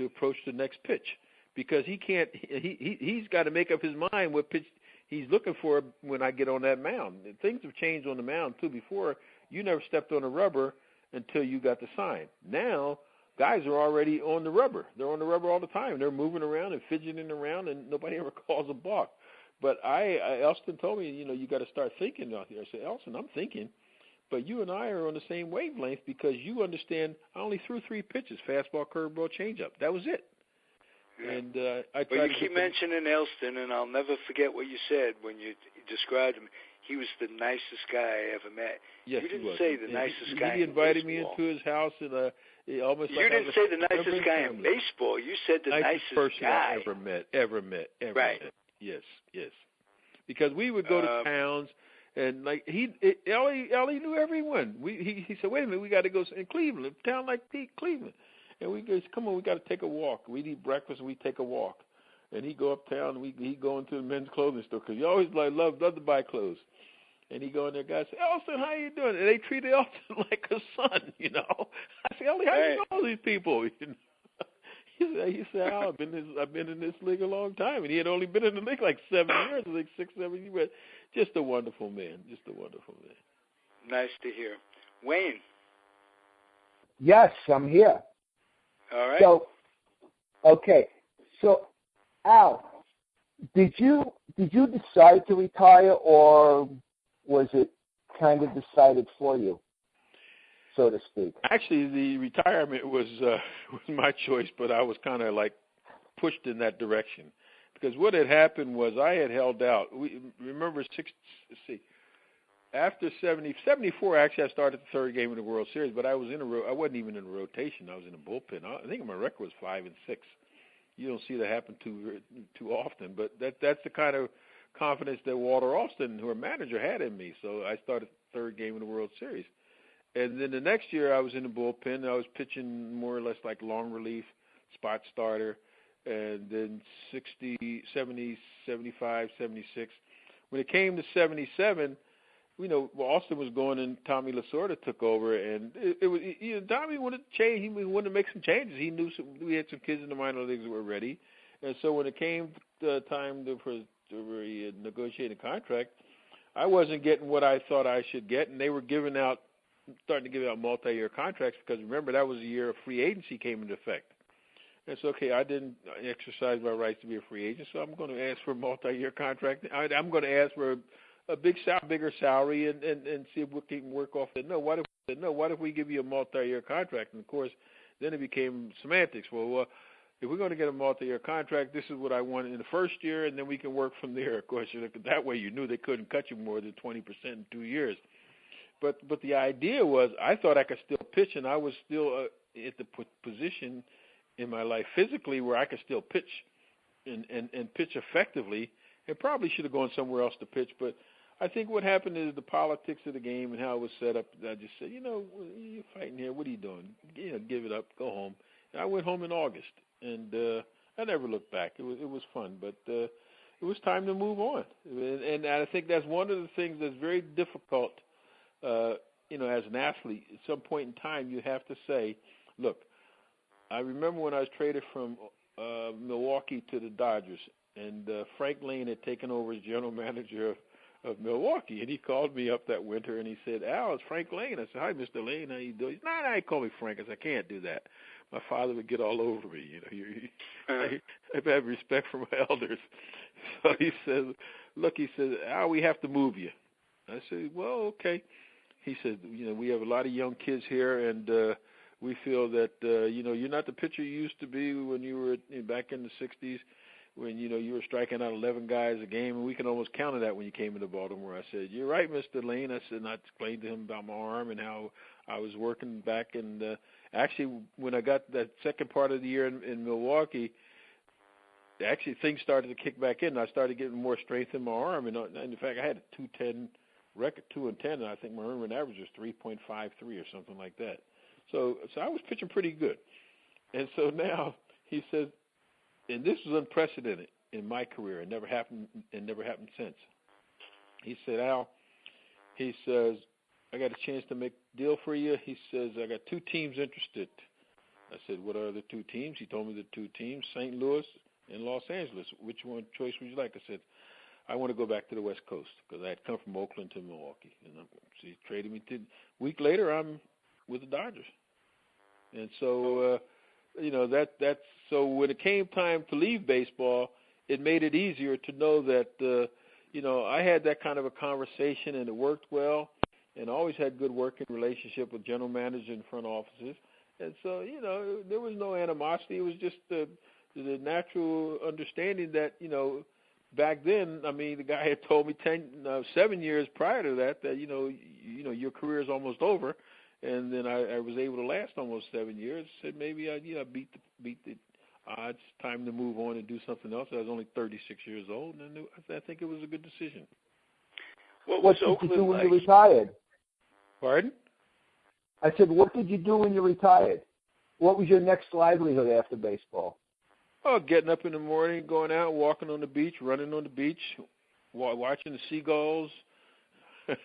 approach the next pitch, because he's got to make up his mind what pitch he's looking for when I get on that mound. Things have changed on the mound too. Before, you never stepped on the rubber until you got the sign. Now guys are already on the rubber. They're on the rubber all the time. They're moving around and fidgeting around, and nobody ever calls a balk. But Elston told me, you got to start thinking out here. I said, Elston, I'm thinking, but you and I are on the same wavelength because you understand I only threw 3 pitches, fastball, curveball, changeup. That was it. Yeah. And you keep mentioning Elston, and I'll never forget what you said when you described him. He was the nicest guy I ever met. Yes, you didn't he was. say the nicest guy. He invited in me baseball. into his house, and almost. You didn't say the nicest guy in baseball. You said the nicest person guy I ever met. Right. Yes. Because we would go to towns, and Ellie knew everyone. He said, "Wait a minute, we got to go in Cleveland, a town like Cleveland." And we goes, "Come on, we got to take a walk." We'd eat breakfast and we take a walk. and he go uptown, and he go into the men's clothing store because he always loved to buy clothes. And he go in there, guys say, Elston, how you doing? And they treated Elston like a son, you know. I say, Ellie, how you know all these people? You know? He said, Al, I've been in this league a long time, and he had only been in the league like 7 years, like 6, 7 years. But just a wonderful man, Nice to hear. Wayne. Yes, I'm here. All right. So, okay. So, Al, did you decide to retire, or was it kind of decided for you, so to speak? Actually, the retirement was my choice, but I was kind of like pushed in that direction because what had happened was I had held out. After 74, actually, I started the third game of the World Series, but I wasn't even in a rotation. I was in a bullpen. I think my record was 5-6. You don't see that happen too often, but that's the kind of confidence that Walter Alston, who our manager, had in me. So I started the third game of the World Series. And then the next year I was in the bullpen. I was pitching more or less like long relief, spot starter, and then 60, 70, 75, 76. When it came to 77, Alston was going and Tommy Lasorda took over, and it was Tommy wanted to change. He wanted to make some changes. He knew we had some kids in the minor leagues that were ready, and so when it came time for negotiate a contract, I wasn't getting what I thought I should get, and they were starting to give out multi-year contracts because remember that was the year of free agency came into effect. And so, okay, I didn't exercise my rights to be a free agent, so I'm going to ask for a multi-year contract. I'm going to ask for a bigger salary and see if we can work off that. What if we give you a multi-year contract? And of course, then it became semantics. Well, if we're going to get a multi-year contract, this is what I want in the first year, and then we can work from there. Of course, that way you knew they couldn't cut you more than 20% in 2 years. But the idea was I thought I could still pitch, and I was still at the position in my life physically where I could still pitch and pitch effectively, and probably should have gone somewhere else to pitch. But I think what happened is the politics of the game and how it was set up. I just said, you're fighting here. What are you doing? Give it up. Go home. And I went home in August, and I never looked back. It was fun, but it was time to move on. And I think that's one of the things that's very difficult. As an athlete, at some point in time, you have to say, look, I remember when I was traded from Milwaukee to the Dodgers, and Frank Lane had taken over as general manager of Milwaukee, and he called me up that winter, and he said, Al, it's Frank Lane. I said, hi, Mr. Lane, how you doing? He said, no, he called me Frank. I said, I can't do that. My father would get all over me. I have respect for my elders. So he said, look, Al, we have to move you. I said, well, okay. He said, we have a lot of young kids here, and we feel that, you're not the pitcher you used to be when you were back in the 60s when, you were striking out 11 guys a game, and we can almost count that when you came into Baltimore. I said, you're right, Mr. Lane. I said, and I explained to him about my arm and how I was working back. And actually, when I got that second part of the year in Milwaukee, actually things started to kick back in. I started getting more strength in my arm, and in fact, I had a 210 record, 2-10, and I think my earned average was 3.53 or something like that. So I was pitching pretty good. And so now he says, and this was unprecedented in my career. It never happened since. He said, Al, he says, I got a chance to make a deal for you. He says, I got 2 teams interested. I said, what are the 2 teams? He told me the 2 teams, St. Louis and Los Angeles. Which one choice would you like? I said, I want to go back to the West Coast because I had come from Oakland to Milwaukee. And so he traded me. A week later, I'm with the Dodgers. And so, that's so when it came time to leave baseball, it made it easier to know that, I had that kind of a conversation and it worked well, and I always had good working relationship with general managers and front offices. And so, there was no animosity. It was just the natural understanding that, back then, the guy had told me 7 years prior to that, your career is almost over. And then I was able to last almost 7 years. Said maybe I beat the odds. Time to move on and do something else. I was only 36 years old, and I think it was a good decision. What did you do when you retired? Pardon? I said, what did you do when you retired? What was your next livelihood after baseball? Oh, getting up in the morning, going out, walking on the beach, running on the beach, watching the seagulls. Nice.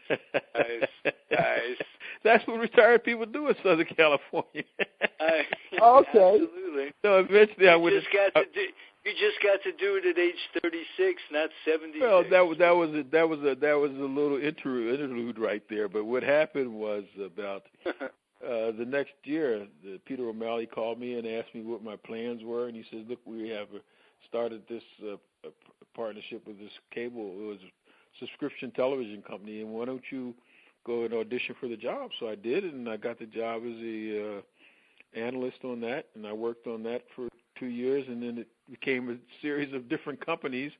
That's what retired people do in Southern California. Okay. Absolutely. So eventually, You just got to do it at age 36, not 76. Well, that was a little interlude right there. But what happened was about the next year, Peter O'Malley called me and asked me what my plans were, and he says, "Look, we have started this partnership with this cable. It was a subscription television company, and why don't you go and audition for the job?" So I did, and I got the job as a analyst on that, and I worked on that for 2 years, and then it became a series of different companies.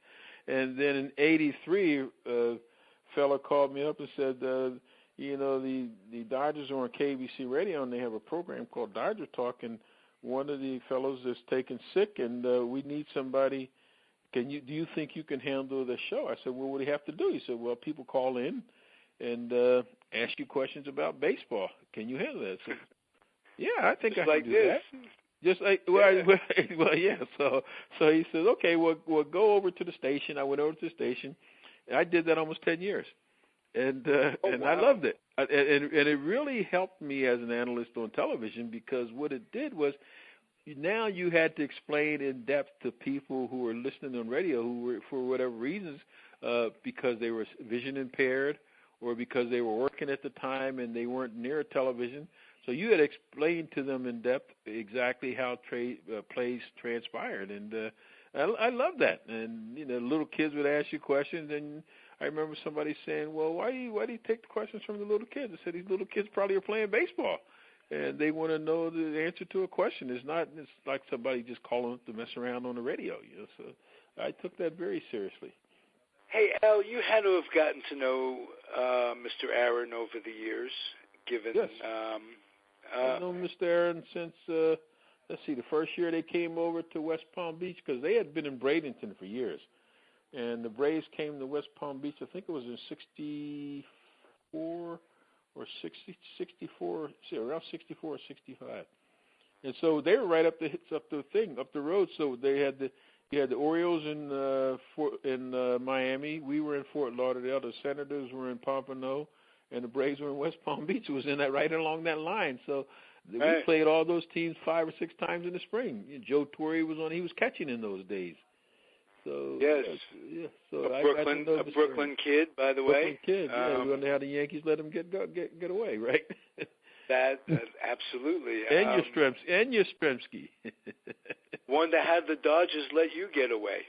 And then in '83, a fella called me up and said, the Dodgers are on KBC radio, and they have a program called Dodger Talk, and one of the fellows is taken sick, and we need somebody. Do you think you can handle the show? I said, well, what do you have to do? He said, well, people call in and ask you questions about baseball. Can you handle that? I said, yeah, I think just I like can do this. that. Just like well, yeah. So he says, okay, well, go over to the station. I went over to the station, and I did that almost 10 years, and wow. I loved it. And it really helped me as an analyst on television, because what it did was, now you had to explain in depth to people who were listening on radio, who were, for whatever reasons, because they were vision impaired or because they were working at the time and they weren't near television. So you had to explain to them in depth exactly how plays transpired, and I love that. And little kids would ask you questions, and I remember somebody saying, "Well, why do you take the questions from the little kids?" I said, "These little kids probably are playing baseball, and they want to know the answer to a question. It's like somebody just calling up to mess around on the radio." So I took that very seriously. Hey, Al, you had to have gotten to know Mr. Aaron over the years, given. Yes. I've known Mr. Aaron since, the first year they came over to West Palm Beach, because they had been in Bradenton for years. And the Braves came to West Palm Beach, I think it was in 64 or 64, around 64 or 65. And so they were right up the road. So they had the Orioles in Miami. We were in Fort Lauderdale. The Senators were in Pompano, and the Braves were in West Palm Beach. It was right along that line. So we played all those teams 5 or 6 times in the spring. Joe Torre was on; he was catching in those days. So yes, yeah. So a Brooklyn kid, by the way. Brooklyn kid. Yeah, we wonder how the Yankees let him get away, right? That absolutely. And Yastrzemski. Wonder how the Dodgers let you get away.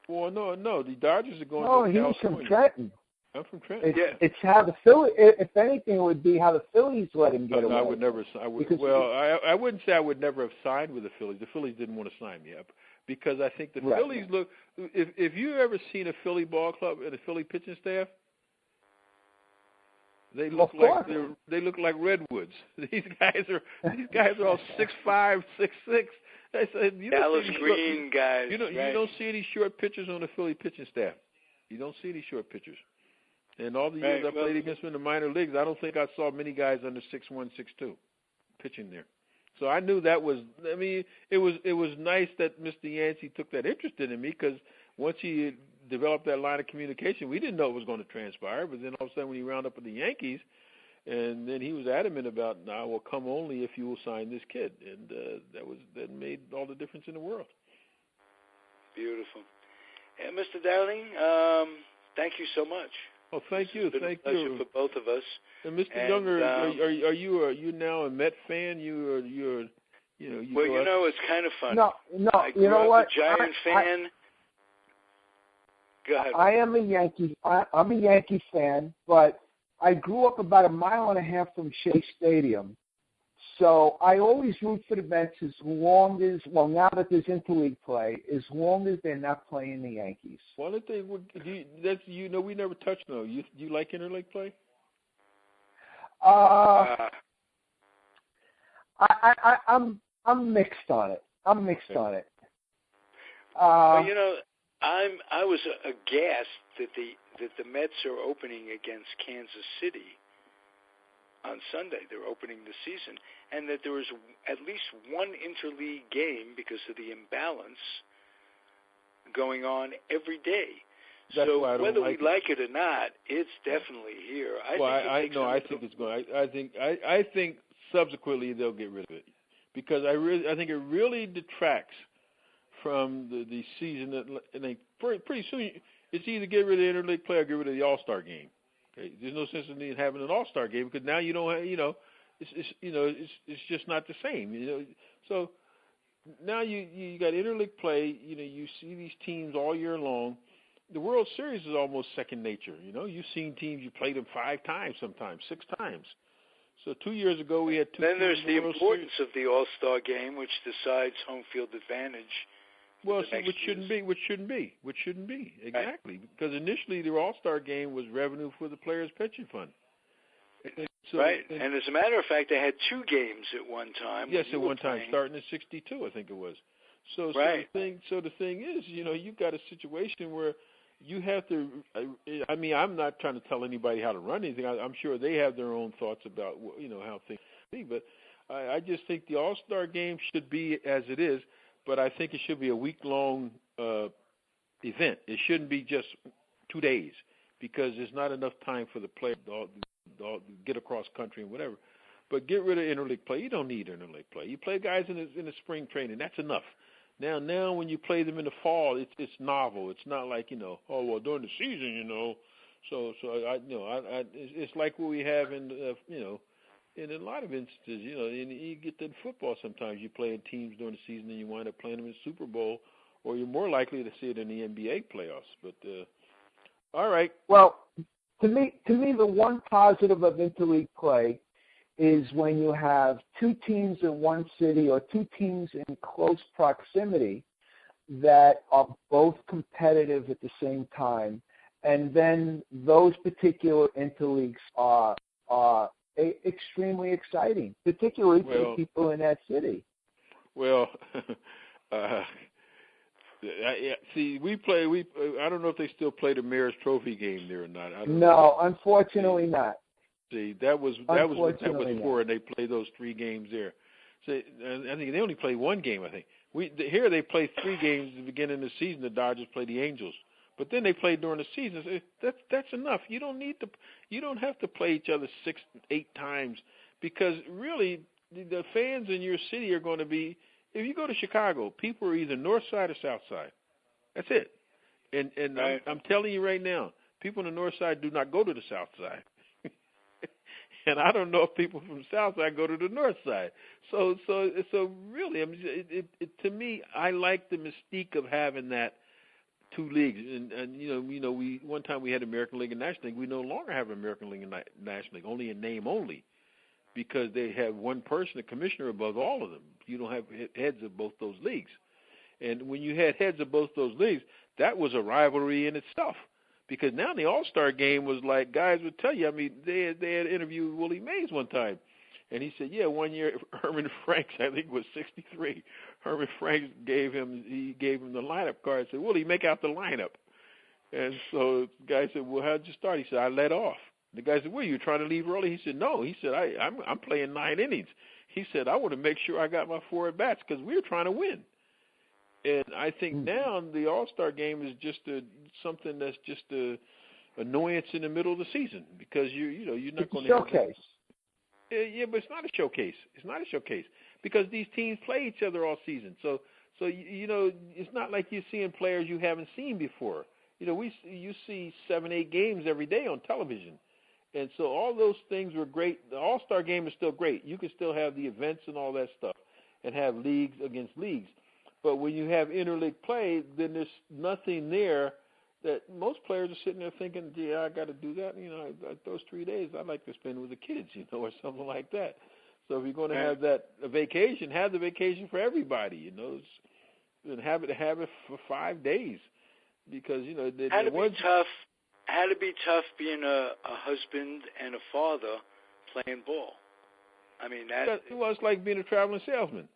Well, no, the Dodgers are going to California. California. He's from Trenton. I'm from Trenton. It's how the Phillies. If anything, it would be how the Phillies let him get away. I would never. I wouldn't say I would never have signed with the Phillies. The Phillies didn't want to sign me up, because I think the Phillies look. If you ever seen a Philly ball club and a Philly pitching staff, they look like redwoods. These guys are all 6'5", 6'6". I said, Dallas Green guys. You don't see any short pitchers on the Philly pitching staff. You don't see any short pitchers. And all the years I played against them in the minor leagues, I don't think I saw many guys under 6'1", 6'2", pitching there. So I knew that was. I mean, it was nice that Mr. Yancey took that interest in me, because once he developed that line of communication, we didn't know it was going to transpire. But then all of a sudden, when he wound up with the Yankees, and then he was adamant about, "I will come only if you will sign this kid," and that made all the difference in the world. Beautiful. And Mr. Dowling, thank you so much. Oh, thank you. Thank you. It's been a pleasure for both of us. And Mr. Unger, are you now a Met fan? Well, it's kind of funny. No, I grew up a Giant fan. Go ahead. I am a Yankee. I'm a Yankee fan, but I grew up about 1.5 miles from Shea Stadium. So I always root for the Mets as long as, now that there's interleague play, as long as they're not playing the Yankees. Why don't they? We never touched on. Do you like interleague play? I'm mixed on it. Well, I was aghast that the Mets are opening against Kansas City on Sunday. They're opening the season, and that there was at least one interleague game, because of the imbalance going on every day. That's so why I don't whether like we like it or not, it's definitely here. I think subsequently they'll get rid of it because I think it really detracts from the season. And pretty soon it's either get rid of the interleague play or get rid of the All-Star game. Okay? There's no sense in having an All-Star game because now you don't have, it's just not the same. So now you got interleague play. You see these teams all year long. The World Series is almost second nature. You've seen teams, you played them 5 times sometimes, 6 times. So 2 years ago we had 2 Then teams there's in the World importance Series. of the All-Star game, which decides home field advantage. Well, which shouldn't be. Exactly. Right. Because initially the All-Star game was revenue for the Players' Pension Fund. And as a matter of fact, they had 2 games at one time. Yes, at one time, starting in '62, I think it was. So the thing is, you've got a situation where you have to. I'm not trying to tell anybody how to run anything. I'm sure they have their own thoughts about how things be. But I just think the All-Star game should be as it is. But I think it should be a week-long event. It shouldn't be just 2 days because there's not enough time for the players to get across country and whatever. But get rid of interleague play. You don't need interleague play. You play guys in the spring training. That's enough. Now when you play them in the fall, it's novel. It's not like during the season, So it's like what we have in in a lot of instances, and you get that in football sometimes. You play in teams during the season and you wind up playing them in the Super Bowl, or you're more likely to see it in the NBA playoffs. But all right. Well, to me, the one positive of interleague play is when you have 2 teams in one city or 2 teams in close proximity that are both competitive at the same time, and then those particular interleagues are extremely exciting, particularly for the people in that city. Well, see, we play. I don't know if they still play the Mayor's Trophy game there or not. No, unfortunately not. See, that was before, and they played those 3 games there. See, I think they only played 1 game. I think here they play 3 games at the beginning of the season. The Dodgers play the Angels, but then they play during the season. That's enough. You don't have to play each other 6, 8 times because really the fans in your city are going to be. If you go to Chicago, people are either north side or south side. That's it. And right. I'm telling you right now, people on the north side do not go to the south side. And I don't know if people from the south side go to the north side. So really, to me, I like the mystique of having that 2 leagues. And we one time we had American League and National League. We no longer have American League and National League, only in name only, because they have one person, a commissioner, above all of them. You don't have heads of both those leagues. And when you had heads of both those leagues, that was a rivalry in itself. Because now the All-Star game was like, guys would tell you, they had interviewed Willie Mays one time. And he said, one year Herman Franks, I think, was 63. Herman Franks gave him the lineup card and said, Willie, make out the lineup. And so the guy said, well, how'd you start? He said, I led off. The guy said, well, you trying to leave early? He said, no. He said, I'm playing 9 innings. He said, I want to make sure I got my 4 at-bats because we're trying to win. And I think now the All-Star game is just something that's just a annoyance in the middle of the season because you're not going to showcase. Yeah, but it's not a showcase. It's not a showcase because these teams play each other all season. So it's not like you're seeing players you haven't seen before. You see 7, 8 games every day on television, and so all those things were great. The All-Star game is still great. You can still have the events and all that stuff, and have leagues against leagues. But when you have interleague play, then there's nothing there that most players are sitting there thinking, yeah, I got to do that. Those 3 days I'd like to spend with the kids, or something like that. So if you're going to have a vacation, have the vacation for everybody, and have it for 5 days, because had to be tough being a husband and a father playing ball. It's like being a traveling salesman.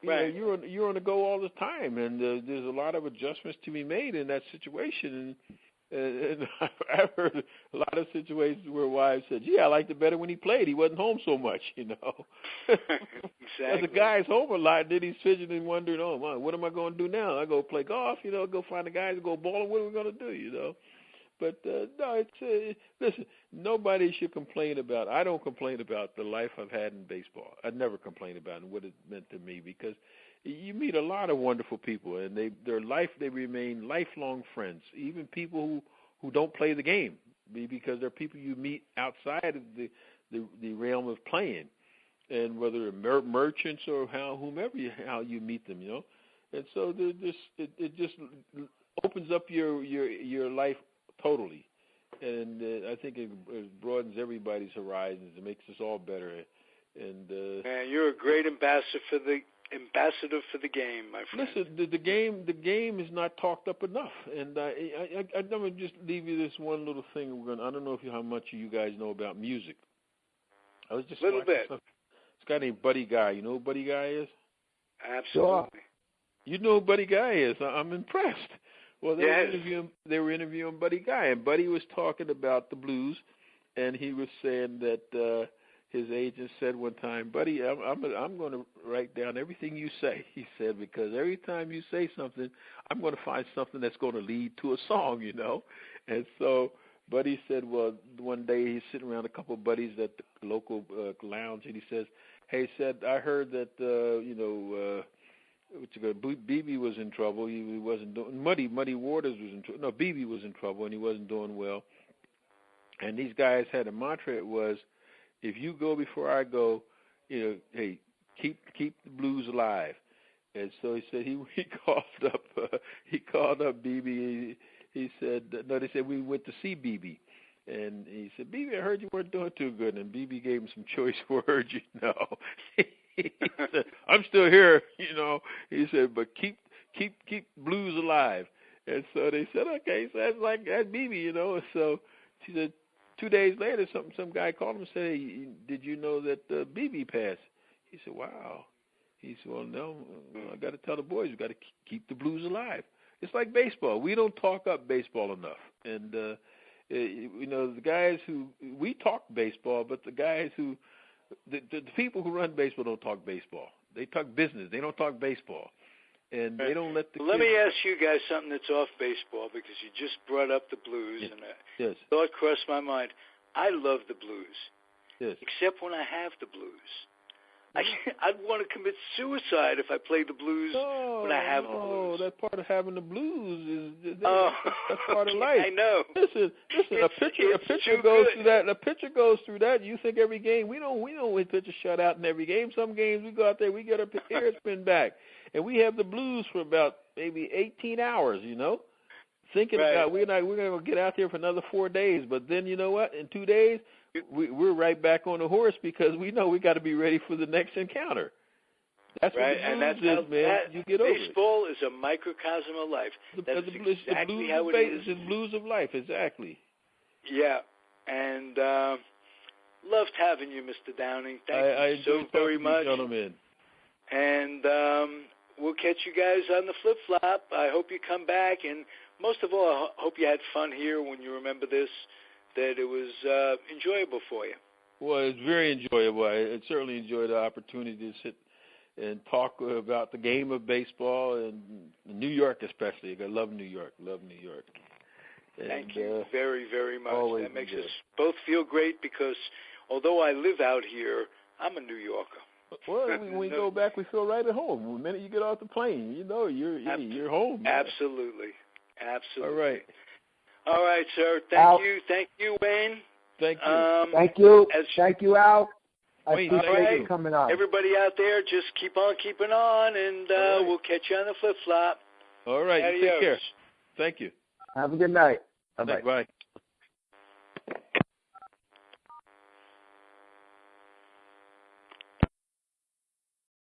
Right. You're on the go all the time, and there's a lot of adjustments to be made in that situation. And I've heard a lot of situations where wives said, "Gee, I liked it better when he played. He wasn't home so much, you know." Exactly. The guy's home a lot, then he's fidgeting, wondering, "Oh, man, what am I going to do now? I go play golf, you know, go find the guys, go bowling. What are we going to do, you know?" But no, it's listen. Nobody should complain about. I don't complain about the life I've had in baseball. I never complain about it and what it meant to me, because you meet a lot of wonderful people, and they remain lifelong friends. Even people who don't play the game, because they're people you meet outside of the realm of playing, and whether they're merchants or how you meet them, you know. And so it just opens up your life totally, and I think it broadens everybody's horizons. It makes us all better. And man, you're a great ambassador for the game, my friend. Listen, the game is not talked up enough, and I'm gonna just leave you this one little thing. I don't know how much you guys know about music. I was just a little bit. This guy named Buddy Guy. You know who Buddy Guy is? Absolutely. You know who Buddy Guy is. I'm impressed. Well, they were interviewing Buddy Guy, and Buddy was talking about the blues, and he was saying that his agent said one time, "Buddy, I'm going to write down everything you say." He said, "because every time you say something, I'm going to find something that's going to lead to a song, you know." And so Buddy said, well, one day he's sitting around a couple of buddies at the local lounge, and he says, "Hey," said, "I heard that BB was in trouble. He wasn't doing. Muddy Waters was in trouble. No, BB was in trouble, and he wasn't doing well. And these guys had a mantra. It was, if you go before I go, you know, hey, keep the blues alive." And so he said he called up BB. He said, no, they said we went to see BB. And he said, "BB, I heard you weren't doing too good." And BB gave him some choice words, you know. He said, "I'm still here, you know." He said, "but keep blues alive." And so they said, "Okay." So that's BB, you know. So she said, 2 days later, some guy called him and said, "Hey, did you know that BB passed?" He said, "Wow." He said, "Well, no, I got to tell the boys, we got to keep the blues alive." It's like baseball. We don't talk up baseball enough. And, you know, the guys we talk baseball, but the guys the people who run baseball don't talk baseball. They talk business. They don't talk baseball. And they don't let the Let me ask you guys something that's off baseball, because you just brought up the blues, and a thought crossed my mind. I love the blues, except when I have the blues. I'd want to commit suicide if I played the blues when I have the blues. Oh, that part of having the blues is that's part of life. I know. Listen. A pitcher goes through that. A pitcher goes through that. You think every game we don't when pitchers shut out in every game. Some games we go out there, we get our ear spin back, and we have the blues for about maybe 18 hours. You know, thinking about we're going to get out there for another 4 days, but then you know what? In 2 days. We're right back on the horse, because we know we got to be ready for the next encounter. That's right, what the blues is, man. You get over it. Baseball is a microcosm of life. That's exactly how it is. It's the blues of life, exactly. Yeah, and loved having you, Mr. Downing. Thank you so very much, gentlemen. And we'll catch you guys on the flip-flop. I hope you come back, and most of all, I hope you had fun here when you remember this, that it was enjoyable for you. Well, it's very enjoyable. I certainly enjoyed the opportunity to sit and talk about the game of baseball, and New York especially. I love New York. And, thank you very, very much. That makes us both feel great, because although I live out here, I'm a New Yorker. Well, when we go back, we feel right at home. The minute you get off the plane, you know you're home. Man. Absolutely. All right. All right, sir. Thank you, Wayne. Thank you. Thank you, Al. I appreciate you coming on. Everybody out there, just keep on keeping on, and we'll catch you on the flip-flop. All right. You take care. Thank you. Have a good night. Bye-bye. Bye.